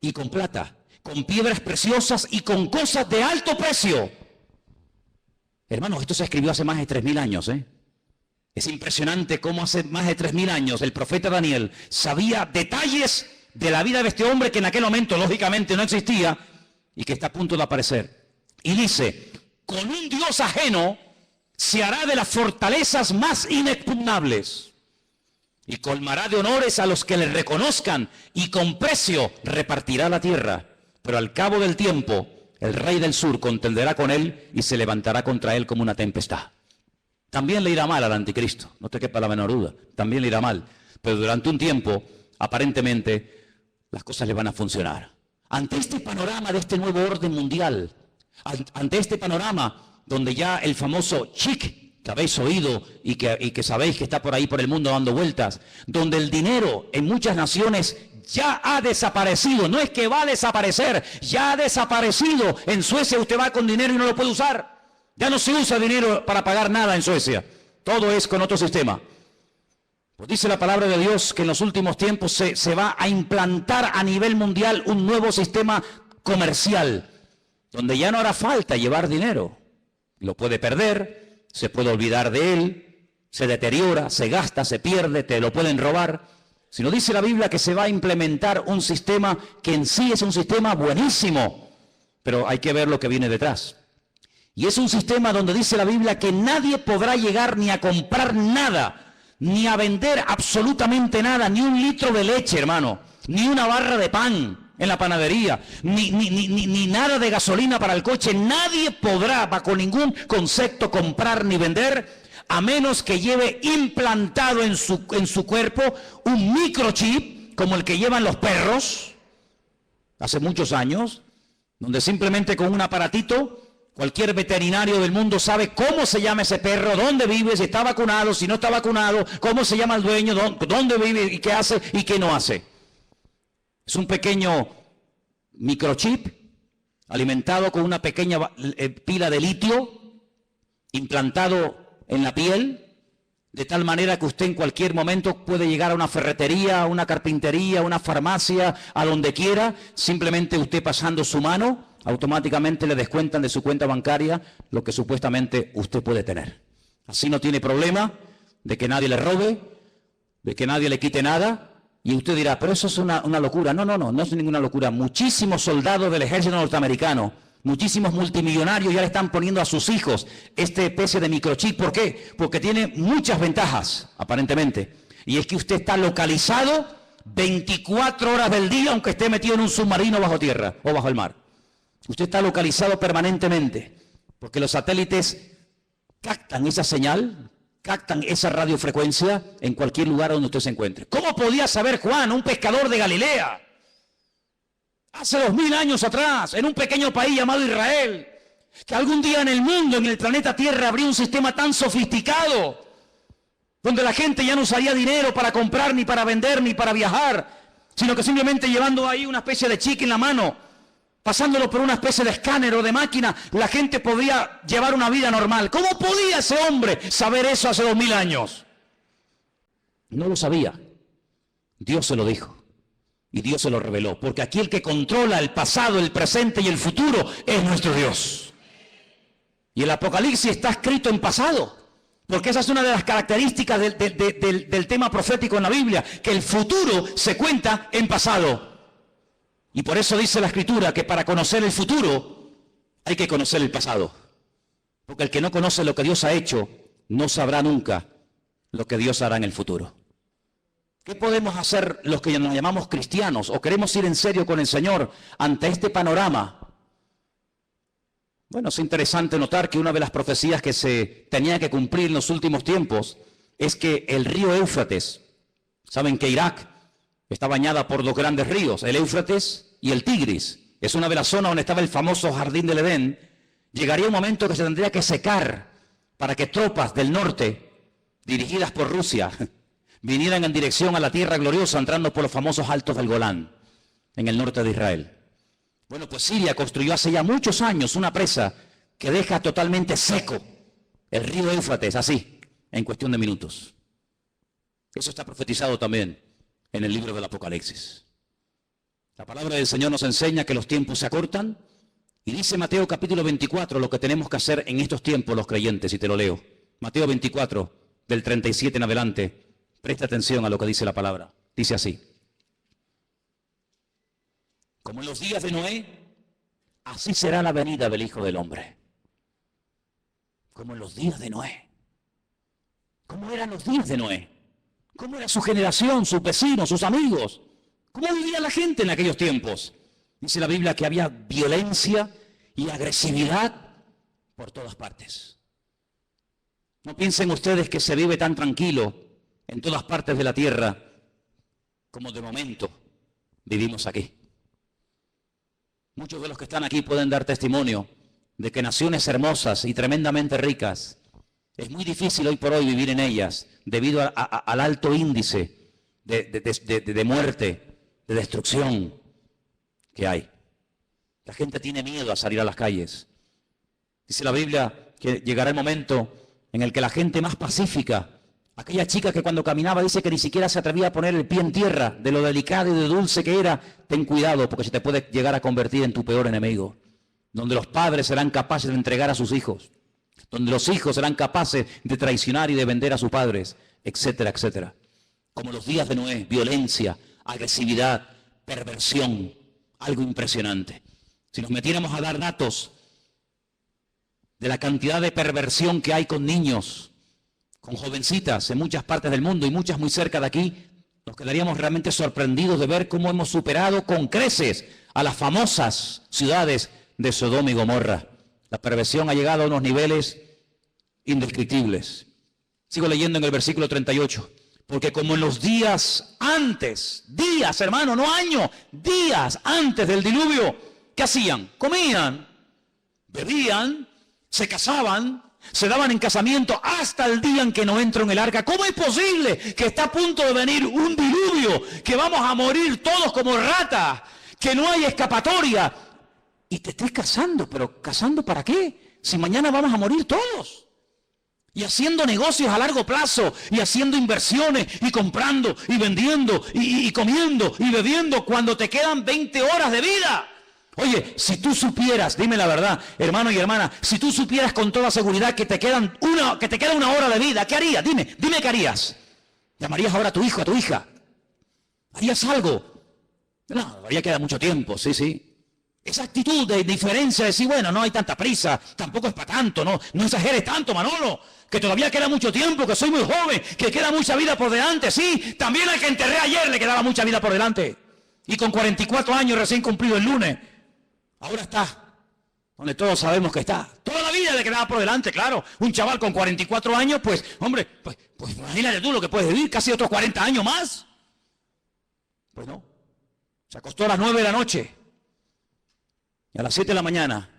y con plata, con piedras preciosas y con cosas de alto precio. Hermanos, esto se escribió hace más de 3000 años, ¿eh? Es impresionante cómo hace más de 3000 años el profeta Daniel sabía detalles de la vida de este hombre que en aquel momento lógicamente no existía y que está a punto de aparecer. Y dice, con un Dios ajeno se hará de las fortalezas más inexpugnables y colmará de honores a los que le reconozcan y con precio repartirá la tierra. Pero al cabo del tiempo el rey del sur contenderá con él y se levantará contra él como una tempestad. También le irá mal al anticristo, no te quepa la menor duda, también le irá mal, pero durante un tiempo, aparentemente, las cosas le van a funcionar. Ante este panorama de este nuevo orden mundial, ante este panorama donde ya el famoso chic que habéis oído y que sabéis que está por ahí por el mundo dando vueltas, donde el dinero en muchas naciones ya ha desaparecido, no es que va a desaparecer, ya ha desaparecido. En Suecia usted va con dinero y no lo puede usar. Ya no se usa dinero para pagar nada en Suecia. Todo es con otro sistema. Pues dice la palabra de Dios que en los últimos tiempos se va a implantar a nivel mundial un nuevo sistema comercial, donde ya no hará falta llevar dinero. Lo puede perder, se puede olvidar de él, se deteriora, se gasta, se pierde, te lo pueden robar. Sino dice la Biblia que se va a implementar un sistema que en sí es un sistema buenísimo, pero hay que ver lo que viene detrás. Y es un sistema donde dice la Biblia que nadie podrá llegar ni a comprar nada, ni a vender absolutamente nada, ni un litro de leche, hermano, ni una barra de pan en la panadería, ni nada de gasolina para el coche. Nadie podrá, bajo ningún concepto, comprar ni vender, a menos que lleve implantado en su cuerpo un microchip, como el que llevan los perros, hace muchos años, donde simplemente con un aparatito, cualquier veterinario del mundo sabe cómo se llama ese perro, dónde vive, si está vacunado, si no está vacunado, cómo se llama el dueño, dónde vive y qué hace y qué no hace. Es un pequeño microchip alimentado con una pequeña pila de litio implantado en la piel, de tal manera que usted en cualquier momento puede llegar a una ferretería, a una carpintería, a una farmacia, a donde quiera, simplemente usted pasando su mano, automáticamente le descuentan de su cuenta bancaria lo que supuestamente usted puede tener. Así no tiene problema de que nadie le robe, de que nadie le quite nada. Y usted dirá, pero eso es una locura. No es ninguna locura. Muchísimos soldados del ejército norteamericano, muchísimos multimillonarios ya le están poniendo a sus hijos este especie de microchip. ¿Por qué? Porque tiene muchas ventajas, aparentemente. Y es que usted está localizado 24 horas del día, aunque esté metido en un submarino bajo tierra o bajo el mar. Usted está localizado permanentemente, porque los satélites captan esa señal, captan esa radiofrecuencia en cualquier lugar donde usted se encuentre. ¿Cómo podía saber Juan, un pescador de Galilea, hace 2000 años atrás, en un pequeño país llamado Israel, que algún día en el mundo, en el planeta Tierra, habría un sistema tan sofisticado, donde la gente ya no usaría dinero para comprar, ni para vender, ni para viajar, sino que simplemente llevando ahí una especie de chique en la mano, pasándolo por una especie de escáner o de máquina, la gente podía llevar una vida normal? ¿Cómo podía ese hombre saber eso hace 2000 años? No lo sabía. Dios se lo dijo. Y Dios se lo reveló. Porque aquí el que controla el pasado, el presente y el futuro es nuestro Dios. Y el Apocalipsis está escrito en pasado. Porque esa es una de las características del tema profético en la Biblia. Que el futuro se cuenta en pasado. Y por eso dice la Escritura que para conocer el futuro hay que conocer el pasado. Porque el que no conoce lo que Dios ha hecho no sabrá nunca lo que Dios hará en el futuro. ¿Qué podemos hacer los que nos llamamos cristianos o queremos ir en serio con el Señor ante este panorama? Bueno, es interesante notar que una de las profecías que se tenía que cumplir en los últimos tiempos es que el río Éufrates, saben que Irak está bañada por dos grandes ríos, el Éufrates y el Tigris. Es una de las zonas donde estaba el famoso Jardín del Edén. Llegaría un momento que se tendría que secar para que tropas del norte, dirigidas por Rusia, vinieran en dirección a la tierra gloriosa, entrando por los famosos altos del Golán, en el norte de Israel. Bueno, pues Siria construyó hace ya muchos años una presa que deja totalmente seco el río Éufrates, así, en cuestión de minutos. Eso está profetizado también en el libro del Apocalipsis. La palabra del Señor nos enseña que los tiempos se acortan y dice Mateo capítulo 24 lo que tenemos que hacer en estos tiempos los creyentes, y te lo leo. Mateo 24, del 37 en adelante. Presta atención a lo que dice la palabra. Dice así: como en los días de Noé, así será la venida del Hijo del Hombre. Como en los días de Noé. ¿Cómo eran los días de Noé? ¿Cómo era su generación, sus vecinos, sus amigos? ¿Cómo vivía la gente en aquellos tiempos? Dice la Biblia que había violencia y agresividad por todas partes. No piensen ustedes que se vive tan tranquilo en todas partes de la tierra como de momento vivimos aquí. Muchos de los que están aquí pueden dar testimonio de que naciones hermosas y tremendamente ricas, es muy difícil hoy por hoy vivir en ellas debido al alto índice de muerte, de destrucción que hay. La gente tiene miedo a salir a las calles. Dice la Biblia que llegará el momento en el que la gente más pacífica, aquella chica que cuando caminaba dice que ni siquiera se atrevía a poner el pie en tierra, de lo delicado y de dulce que era, ten cuidado porque se te puede llegar a convertir en tu peor enemigo. Donde los padres serán capaces de entregar a sus hijos, donde los hijos serán capaces de traicionar y de vender a sus padres, etcétera, etcétera. Como los días de Noé, violencia, agresividad, perversión, algo impresionante. Si nos metiéramos a dar datos de la cantidad de perversión que hay con niños, con jovencitas en muchas partes del mundo y muchas muy cerca de aquí, nos quedaríamos realmente sorprendidos de ver cómo hemos superado con creces a las famosas ciudades de Sodoma y Gomorra. La perversión ha llegado a unos niveles indescriptibles. Sigo leyendo en el versículo 38. Porque como en los días antes, días hermano, no años, días antes del diluvio, ¿qué hacían? Comían, bebían, se casaban, se daban en casamiento hasta el día en que no entró en el arca. ¿Cómo es posible que está a punto de venir un diluvio, que vamos a morir todos como ratas, que no hay escapatoria? Y te estés casando, pero ¿casando para qué? Si mañana vamos a morir todos. Y haciendo negocios a largo plazo, y haciendo inversiones, y comprando, y vendiendo, y comiendo, y bebiendo, cuando te quedan 20 horas de vida. Oye, si tú supieras, dime la verdad, hermano y hermana, si tú supieras con toda seguridad que te queda una hora de vida, ¿qué harías? Dime qué harías. ¿Llamarías ahora a tu hijo, a tu hija? ¿Harías algo? No, todavía queda mucho tiempo, sí. Esa actitud de diferencia, de decir, bueno, no hay tanta prisa, tampoco es para tanto, no exageres tanto, Manolo, que todavía queda mucho tiempo, que soy muy joven, que queda mucha vida por delante. Sí, también al que enterré ayer le quedaba mucha vida por delante. Y con 44 años recién cumplido el lunes, ahora está donde todos sabemos que está. Toda la vida le quedaba por delante, claro. Un chaval con 44 años, pues, hombre, pues imagínate tú lo que puedes vivir, casi otros 40 años más. Pues no, se acostó a las 9 de la noche. Y a las 7 de la mañana,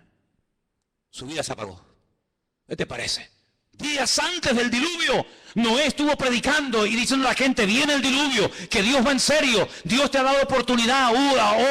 su vida se apagó. ¿Qué te parece? Días antes del diluvio, Noé estuvo predicando y diciendo a la gente, viene el diluvio, que Dios va en serio, Dios te ha dado oportunidad,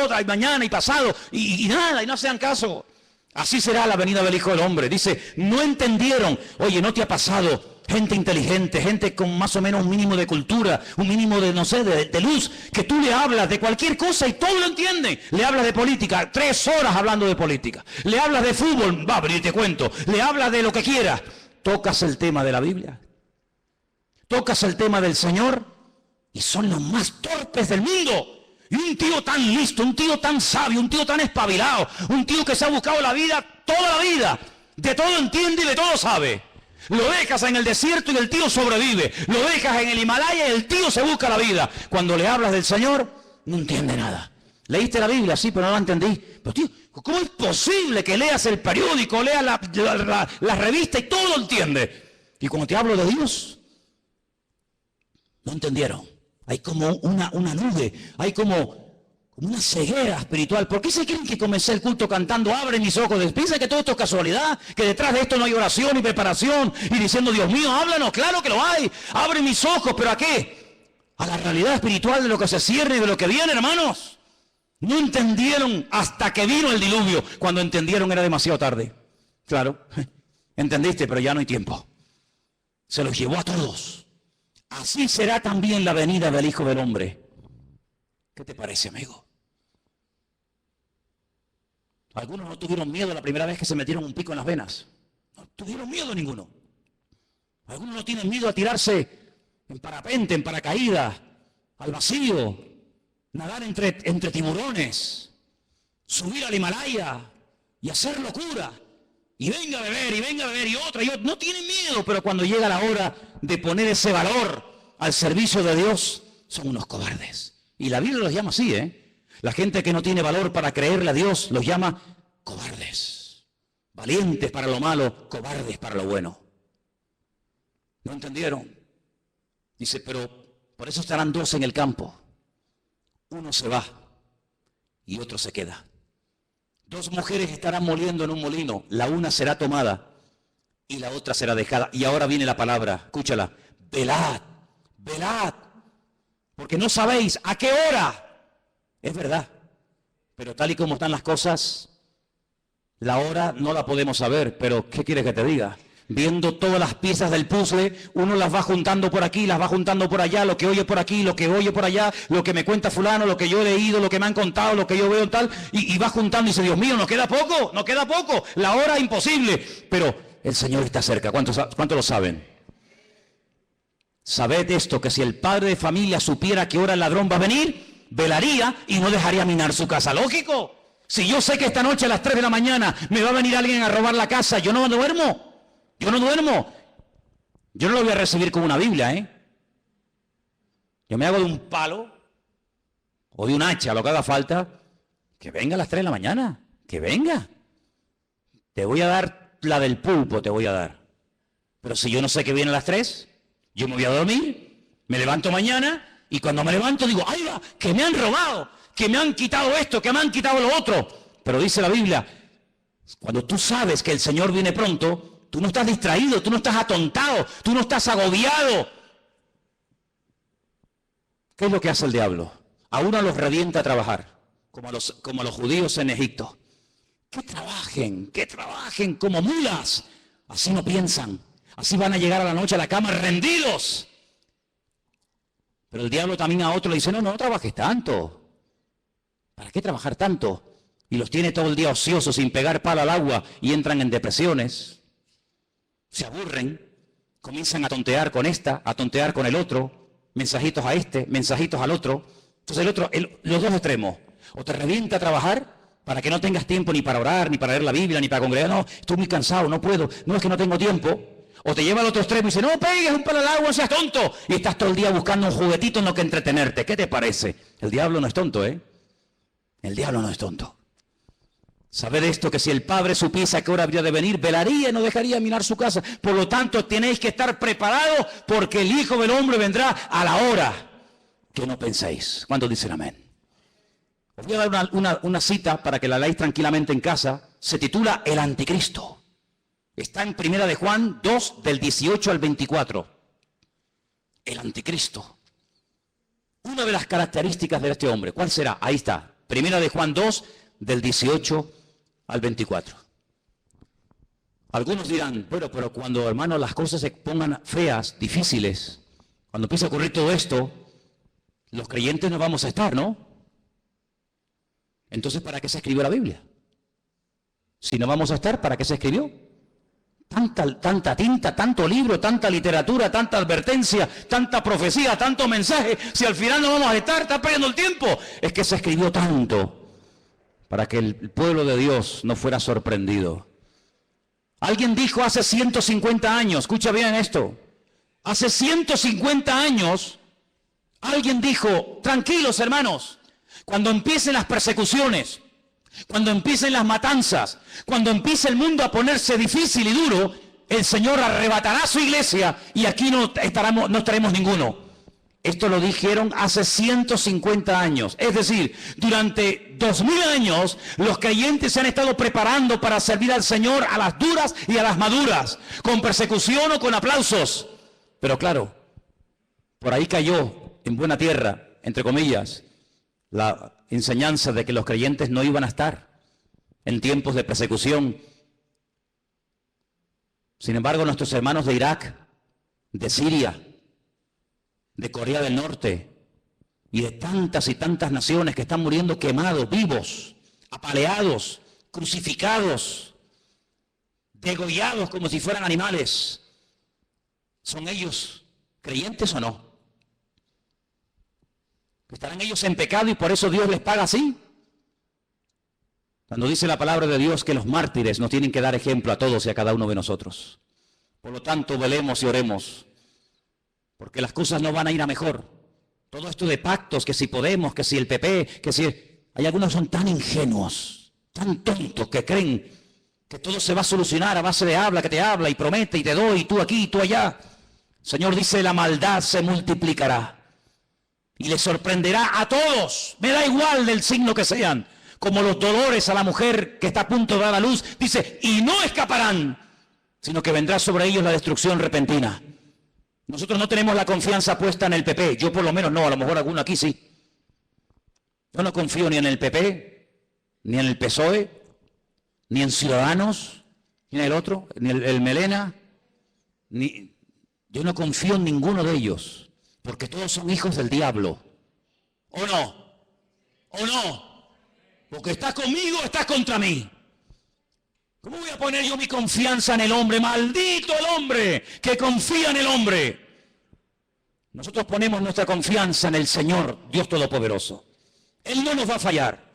otra, y mañana, y pasado, y nada, y no hacían caso. Así será la venida del Hijo del Hombre. Dice, no entendieron. Oye, ¿no te ha pasado? Gente inteligente, gente con más o menos un mínimo de cultura, un mínimo de, no sé, de luz, que tú le hablas de cualquier cosa y todo lo entienden. Le hablas de política, 3 horas hablando de política. Le hablas de fútbol, va, pero te cuento. Le hablas de lo que quieras. Tocas el tema de la Biblia. Tocas el tema del Señor y son los más torpes del mundo. Y un tío tan listo, un tío tan sabio, un tío tan espabilado, un tío que se ha buscado la vida, toda la vida, de todo entiende y de todo sabe. Lo dejas en el desierto y el tío sobrevive. Lo dejas en el Himalaya y el tío se busca la vida. Cuando le hablas del Señor, no entiende nada. Leíste la Biblia, sí, pero no la entendí. Pero tío, ¿cómo es posible que leas el periódico, leas la revista y todo lo entiende? Y cuando te hablo de Dios, no entendieron. Hay como una nube, hay como una ceguera espiritual. ¿Por qué se creen que comencé el culto cantando abre mis ojos? Piensan que todo esto es casualidad, que detrás de esto no hay oración y preparación y diciendo Dios mío, háblanos. Claro que lo hay, abre mis ojos, ¿pero a qué? A la realidad espiritual de lo que se cierne y de lo que viene, hermanos. No entendieron hasta que vino el diluvio. Cuando entendieron era demasiado tarde. Claro, entendiste, pero ya no hay tiempo. Se los llevó a todos. Así será también la venida del Hijo del Hombre. ¿Qué te parece, amigo? Algunos no tuvieron miedo la primera vez que se metieron un pico en las venas. No tuvieron miedo ninguno. Algunos no tienen miedo a tirarse en parapente, en paracaídas, al vacío, nadar entre tiburones, subir al Himalaya y hacer locura. Y venga a beber, y otra. No tienen miedo, pero cuando llega la hora de poner ese valor al servicio de Dios, son unos cobardes. Y la Biblia los llama así, La gente que no tiene valor para creerle a Dios los llama cobardes. Valientes para lo malo, cobardes para lo bueno. ¿No entendieron? Dice, pero por eso estarán 2 en el campo. Uno se va y otro se queda. 2 mujeres estarán moliendo en un molino. La una será tomada y la otra será dejada. Y ahora viene la palabra, escúchala. Velad, velad. Porque no sabéis a qué hora. Es verdad. Pero tal y como están las cosas, la hora no la podemos saber. Pero ¿qué quieres que te diga? Viendo todas las piezas del puzzle, uno las va juntando por aquí, las va juntando por allá, lo que oye por aquí, lo que oye por allá, lo que me cuenta fulano, lo que yo he leído, lo que me han contado, lo que yo veo tal, y va juntando y dice, Dios mío, nos queda poco, la hora imposible. Pero el Señor está cerca. ¿Cuántos lo saben? Sabed esto, que si el padre de familia supiera que hora el ladrón va a venir, velaría y no dejaría minar su casa. Lógico. Si yo sé que esta noche a las 3 de la mañana me va a venir alguien a robar la casa, yo no duermo. Yo no lo voy a recibir con una Biblia, ¿eh? Yo me hago de un palo o de un hacha, lo que haga falta, que venga a las 3 de la mañana, que venga. Te voy a dar la del pulpo, te voy a dar. Pero si yo no sé que viene a las 3, yo me voy a dormir, me levanto mañana y cuando me levanto digo, ¡ay va! Que me han robado, que me han quitado esto, que me han quitado lo otro. Pero dice la Biblia, cuando tú sabes que el Señor viene pronto, tú no estás distraído, tú no estás atontado, tú no estás agobiado. ¿Qué es lo que hace el diablo? A uno los revienta a trabajar, como a los judíos en Egipto. Que trabajen como mulas. Así no piensan. Así van a llegar a la noche a la cama rendidos. Pero el diablo también a otro le dice, no trabajes tanto. ¿Para qué trabajar tanto? Y los tiene todo el día ociosos, sin pegar palo al agua, y entran en depresiones. Se aburren, comienzan a tontear con esta, a tontear con el otro. Mensajitos a este, mensajitos al otro. Entonces el otro, los dos extremos. O te revienta a trabajar para que no tengas tiempo ni para orar, ni para leer la Biblia, ni para congregar. No, estoy muy cansado, no puedo. No, es que no tengo tiempo. O te lleva al otro extremo y dice, no pegues un palo al agua, seas tonto. Y estás todo el día buscando un juguetito en lo que entretenerte. ¿Qué te parece? El diablo no es tonto, ¿eh? El diablo no es tonto. Sabed esto, que si el Padre supiese a qué hora habría de venir, velaría y no dejaría mirar su casa. Por lo tanto, tenéis que estar preparados porque el Hijo del Hombre vendrá a la hora que no penséis. ¿Cuántos dicen amén? Os voy a dar una cita para que la leáis tranquilamente en casa. Se titula El Anticristo. Está en 1 de Juan 2, del 18 al 24. El Anticristo. Una de las características de este hombre, ¿cuál será? Ahí está. 1 de Juan 2, del 18 al 24. Algunos dirán, bueno, pero cuando, hermanos, las cosas se pongan feas, difíciles, cuando empiece a ocurrir todo esto, los creyentes no vamos a estar, ¿no? Entonces, ¿para qué se escribió la Biblia? Si no vamos a estar, ¿para qué se escribió? Tanta tinta, tanto libro, tanta literatura, tanta advertencia, tanta profecía, tanto mensaje. Si al final no vamos a estar, está perdiendo el tiempo. Es que se escribió tanto para que el pueblo de Dios no fuera sorprendido. Alguien dijo hace 150 años, escucha bien esto, hace 150 años, alguien dijo, tranquilos hermanos, cuando empiecen las persecuciones, cuando empiecen las matanzas, cuando empiece el mundo a ponerse difícil y duro, el Señor arrebatará su iglesia y aquí no estaremos ninguno. Esto lo dijeron hace 150 años. Es decir, durante 2000 años los creyentes se han estado preparando para servir al Señor a las duras y a las maduras, con persecución o con aplausos. Pero claro, por ahí cayó en buena tierra, entre comillas, la enseñanza de que los creyentes no iban a estar en tiempos de persecución. Sin embargo, nuestros hermanos de Irak, de Siria, de Corea del Norte y de tantas y tantas naciones que están muriendo quemados, vivos, apaleados, crucificados, degollados como si fueran animales. ¿Son ellos creyentes o no? ¿Estarán ellos en pecado y por eso Dios les paga así? Cuando dice la palabra de Dios que los mártires nos tienen que dar ejemplo a todos y a cada uno de nosotros. Por lo tanto, velemos y oremos, porque las cosas no van a ir a mejor. Todo esto de pactos, que si Podemos, que si el PP, que si... Hay algunos que son tan ingenuos, tan tontos, que creen que todo se va a solucionar a base de habla, que te habla y promete y te doy, y tú aquí y tú allá. El Señor dice, la maldad se multiplicará y le sorprenderá a todos. Me da igual del signo que sean. Como los dolores a la mujer que está a punto de dar a luz, dice, y no escaparán, sino que vendrá sobre ellos la destrucción repentina. Nosotros no tenemos la confianza puesta en el PP, yo por lo menos no, a lo mejor alguno aquí sí. Yo no confío ni en el PP, ni en el PSOE, ni en Ciudadanos, ni en el otro, ni el Melena, yo no confío en ninguno de ellos, porque todos son hijos del diablo. ¿O no? ¿O no? Porque estás conmigo o estás contra mí. ¿Cómo voy a poner yo mi confianza en el hombre? Maldito el hombre que confía en el hombre. Nosotros ponemos nuestra confianza en el Señor, Dios Todopoderoso. Él no nos va a fallar.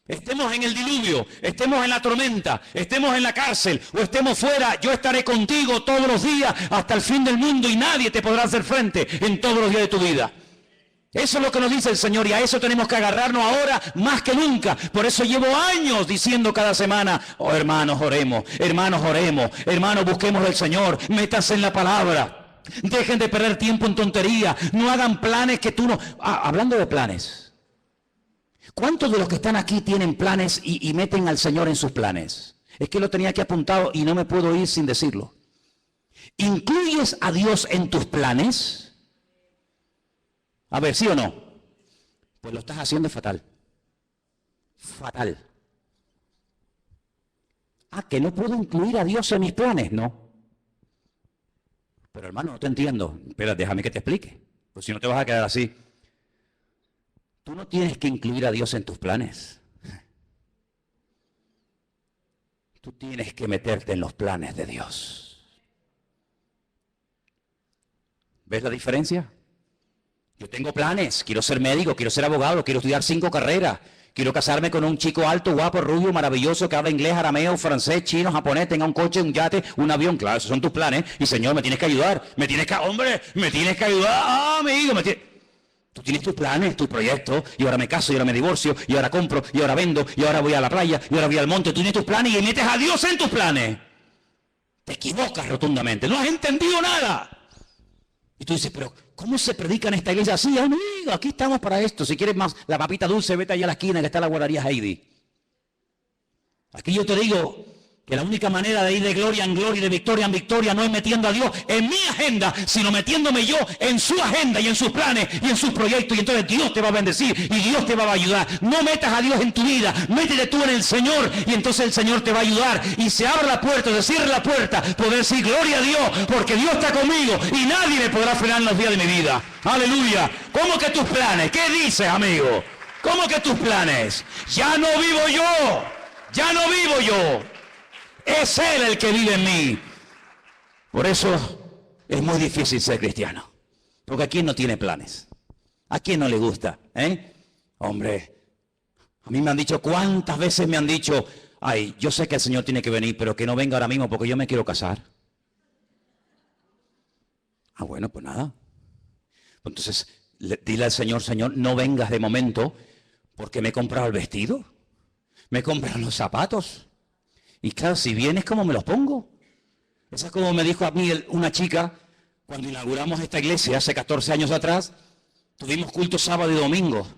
Estemos en el diluvio, estemos en la tormenta, estemos en la cárcel o estemos fuera, yo estaré contigo todos los días hasta el fin del mundo y nadie te podrá hacer frente en todos los días de tu vida. Eso es lo que nos dice el Señor y a eso tenemos que agarrarnos ahora más que nunca. Por eso llevo años diciendo cada semana, oh hermanos, oremos, hermanos, busquemos del Señor, métanse en la palabra, dejen de perder tiempo en tontería, no hagan planes que tú no... hablando de planes. ¿Cuántos de los que están aquí tienen planes y meten al Señor en sus planes? Es que lo tenía aquí apuntado y no me puedo ir sin decirlo. ¿Incluyes a Dios en tus planes? A ver, ¿sí o no? Pues lo estás haciendo fatal. Fatal. ¿Que no puedo incluir a Dios en mis planes? No. Pero hermano, no te entiendo. Espera, déjame que te explique. Pues si no te vas a quedar así. Tú no tienes que incluir a Dios en tus planes. Tú tienes que meterte en los planes de Dios. ¿Ves la diferencia? Yo tengo planes. Quiero ser médico, quiero ser abogado, quiero estudiar 5 carreras. Quiero casarme con un chico alto, guapo, rubio, maravilloso, que habla inglés, arameo, francés, chino, japonés, tenga un coche, un yate, un avión. Claro, esos son tus planes. Y Señor, me tienes que ayudar. Me tienes que ayudar. Amigo, Tú tienes tus planes, tus proyectos, y ahora me caso, y ahora me divorcio, y ahora compro, y ahora vendo, y ahora voy a la playa, y ahora voy al monte. Tú tienes tus planes y metes a Dios en tus planes. Te equivocas rotundamente, no has entendido nada. Y tú dices, pero ¿cómo se predica en esta iglesia? Así, amigo, aquí estamos para esto. Si quieres más la papita dulce, vete allá a la esquina que está la guardería Heidi. Aquí yo te digo que la única manera de ir de gloria en gloria y de victoria en victoria no es metiendo a Dios en mi agenda, sino metiéndome yo en su agenda y en sus planes y en sus proyectos. Y entonces Dios te va a bendecir y Dios te va a ayudar. No metas a Dios en tu vida, métete tú en el Señor y entonces el Señor te va a ayudar. Y se abre la puerta, se cierra la puerta, poder decir gloria a Dios, porque Dios está conmigo y nadie me podrá frenar en los días de mi vida. Aleluya. ¿Cómo que tus planes? ¿Qué dices, amigo? ¿Cómo que tus planes? Ya no vivo yo, ya no vivo yo. Es Él el que vive en mí. Por eso es muy difícil ser cristiano. Porque ¿a quién no tiene planes? ¿A quién no le gusta? Hombre, a mí me han dicho, ¿cuántas veces me han dicho? Ay, yo sé que el Señor tiene que venir, pero que no venga ahora mismo porque yo me quiero casar. Bueno, pues nada. Entonces, dile al Señor, Señor, no vengas de momento porque me he comprado el vestido, me he comprado los zapatos. Y claro, si vienes, ¿cómo me los pongo? Esa es como me dijo a mí una chica cuando inauguramos esta iglesia hace 14 años atrás. Tuvimos culto sábado y domingo.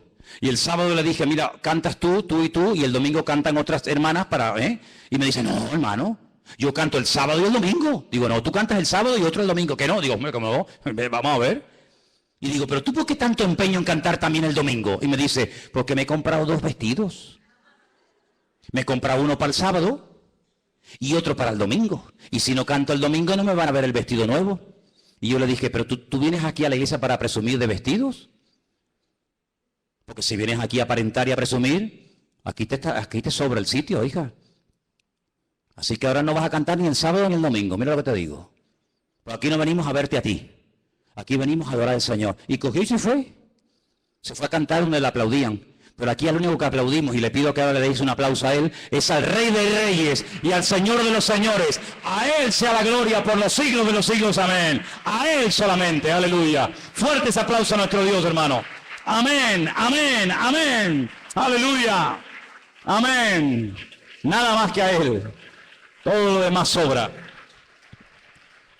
Y el sábado le dije, mira, cantas tú y tú, y el domingo cantan otras hermanas Y me dice, no, hermano, yo canto el sábado y el domingo. Digo, no, tú cantas el sábado y otro el domingo. Que no, digo, hombre, ¿cómo no? Vamos a ver. Y digo, pero ¿tú por qué tanto empeño en cantar también el domingo? Y me dice, porque me he comprado 2 vestidos. Me he comprado uno para el sábado y otro para el domingo. Y si no canto el domingo no me van a ver el vestido nuevo. Y yo le dije, pero ¿tú vienes aquí a la iglesia para presumir de vestidos? Porque si vienes aquí a aparentar y a presumir, aquí te sobra el sitio, hija. Así que ahora no vas a cantar ni el sábado ni el domingo. Mira lo que te digo. Pero aquí no venimos a verte a ti. Aquí venimos a adorar al Señor. Y cogió y se fue. Se fue a cantar donde le aplaudían. Pero aquí al único que aplaudimos, y le pido que ahora le deis un aplauso a Él, es al Rey de Reyes y al Señor de los Señores. A Él sea la gloria por los siglos de los siglos. Amén. A Él solamente. Aleluya. Fuertes aplausos a nuestro Dios, hermano. Amén, amén, amén. Aleluya. Amén. Nada más que a Él. Todo lo demás sobra.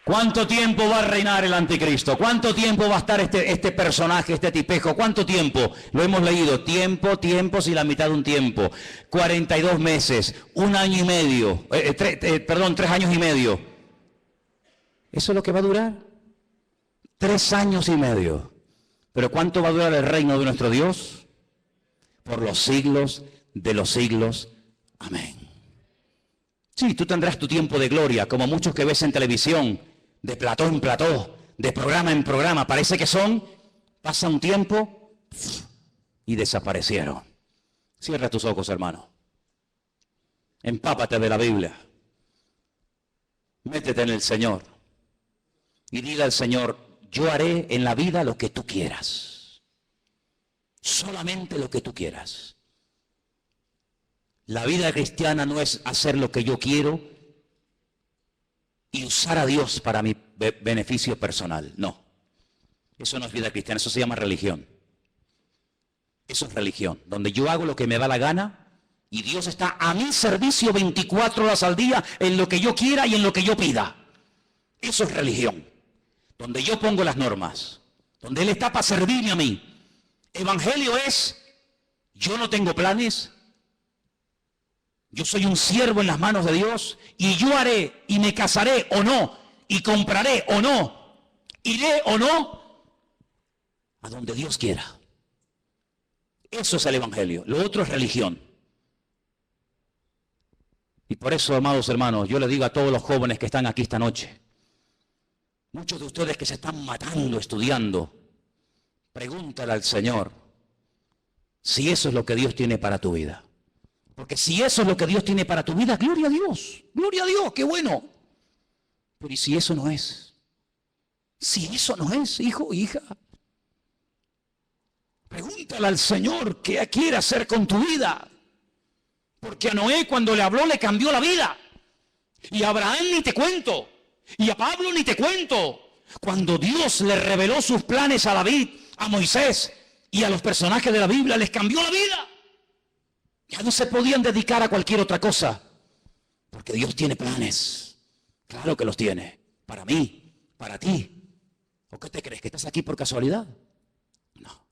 ¿Cuánto tiempo va a reinar el anticristo? ¿Cuánto tiempo va a estar este personaje, este tipejo? ¿Cuánto tiempo? Lo hemos leído. Tiempo, si la mitad de un tiempo. 42 meses, 1 año y medio. 3 años y medio. ¿Eso es lo que va a durar? 3 años y medio. ¿Pero cuánto va a durar el reino de nuestro Dios? Por los siglos de los siglos. Amén. Sí, tú tendrás tu tiempo de gloria, como muchos que ves en televisión, de plató en plató, de programa en programa. Parece que pasa un tiempo y desaparecieron. Cierra tus ojos, hermano. Empápate de la Biblia. Métete en el Señor. Y dile al Señor, yo haré en la vida lo que tú quieras. Solamente lo que tú quieras. La vida cristiana no es hacer lo que yo quiero y usar a Dios para mi beneficio personal. No, eso no es vida cristiana, eso se llama religión. Eso es religión, donde yo hago lo que me da la gana y Dios está a mi servicio 24 horas al día en lo que yo quiera y en lo que yo pida. Eso es religión, donde yo pongo las normas, donde Él está para servirme a mí. Evangelio es, yo no tengo planes, yo soy un siervo en las manos de Dios y yo haré y me casaré o no, y compraré o no, iré o no, a donde Dios quiera. Eso es el Evangelio, lo otro es religión. Y por eso, amados hermanos, yo le digo a todos los jóvenes que están aquí esta noche, muchos de ustedes que se están matando estudiando, pregúntale al Señor si eso es lo que Dios tiene para tu vida. Porque si eso es lo que Dios tiene para tu vida, gloria a Dios, qué bueno. Pero ¿y si eso no es? Si eso no es, hijo, hija, pregúntale al Señor qué quiere hacer con tu vida. Porque a Noé cuando le habló le cambió la vida. Y a Abraham ni te cuento. Y a Pablo ni te cuento. Cuando Dios le reveló sus planes a David, a Moisés y a los personajes de la Biblia, les cambió la vida. Ya no se podían dedicar a cualquier otra cosa. Porque Dios tiene planes. Claro que los tiene. Para mí, para ti. ¿O qué te crees? ¿Que estás aquí por casualidad? No.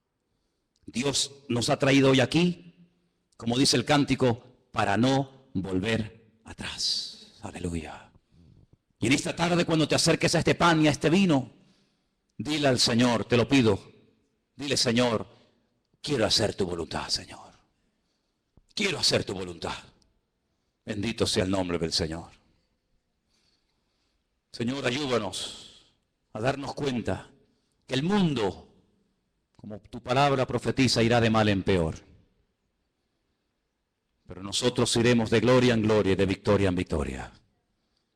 Dios nos ha traído hoy aquí, como dice el cántico, para no volver atrás. Aleluya. Y en esta tarde, cuando te acerques a este pan y a este vino, dile al Señor, te lo pido, dile, Señor, quiero hacer tu voluntad, Señor. Quiero hacer tu voluntad. Bendito sea el nombre del Señor. Señor, ayúdanos a darnos cuenta que el mundo, como tu palabra profetiza, irá de mal en peor. Pero nosotros iremos de gloria en gloria y de victoria en victoria.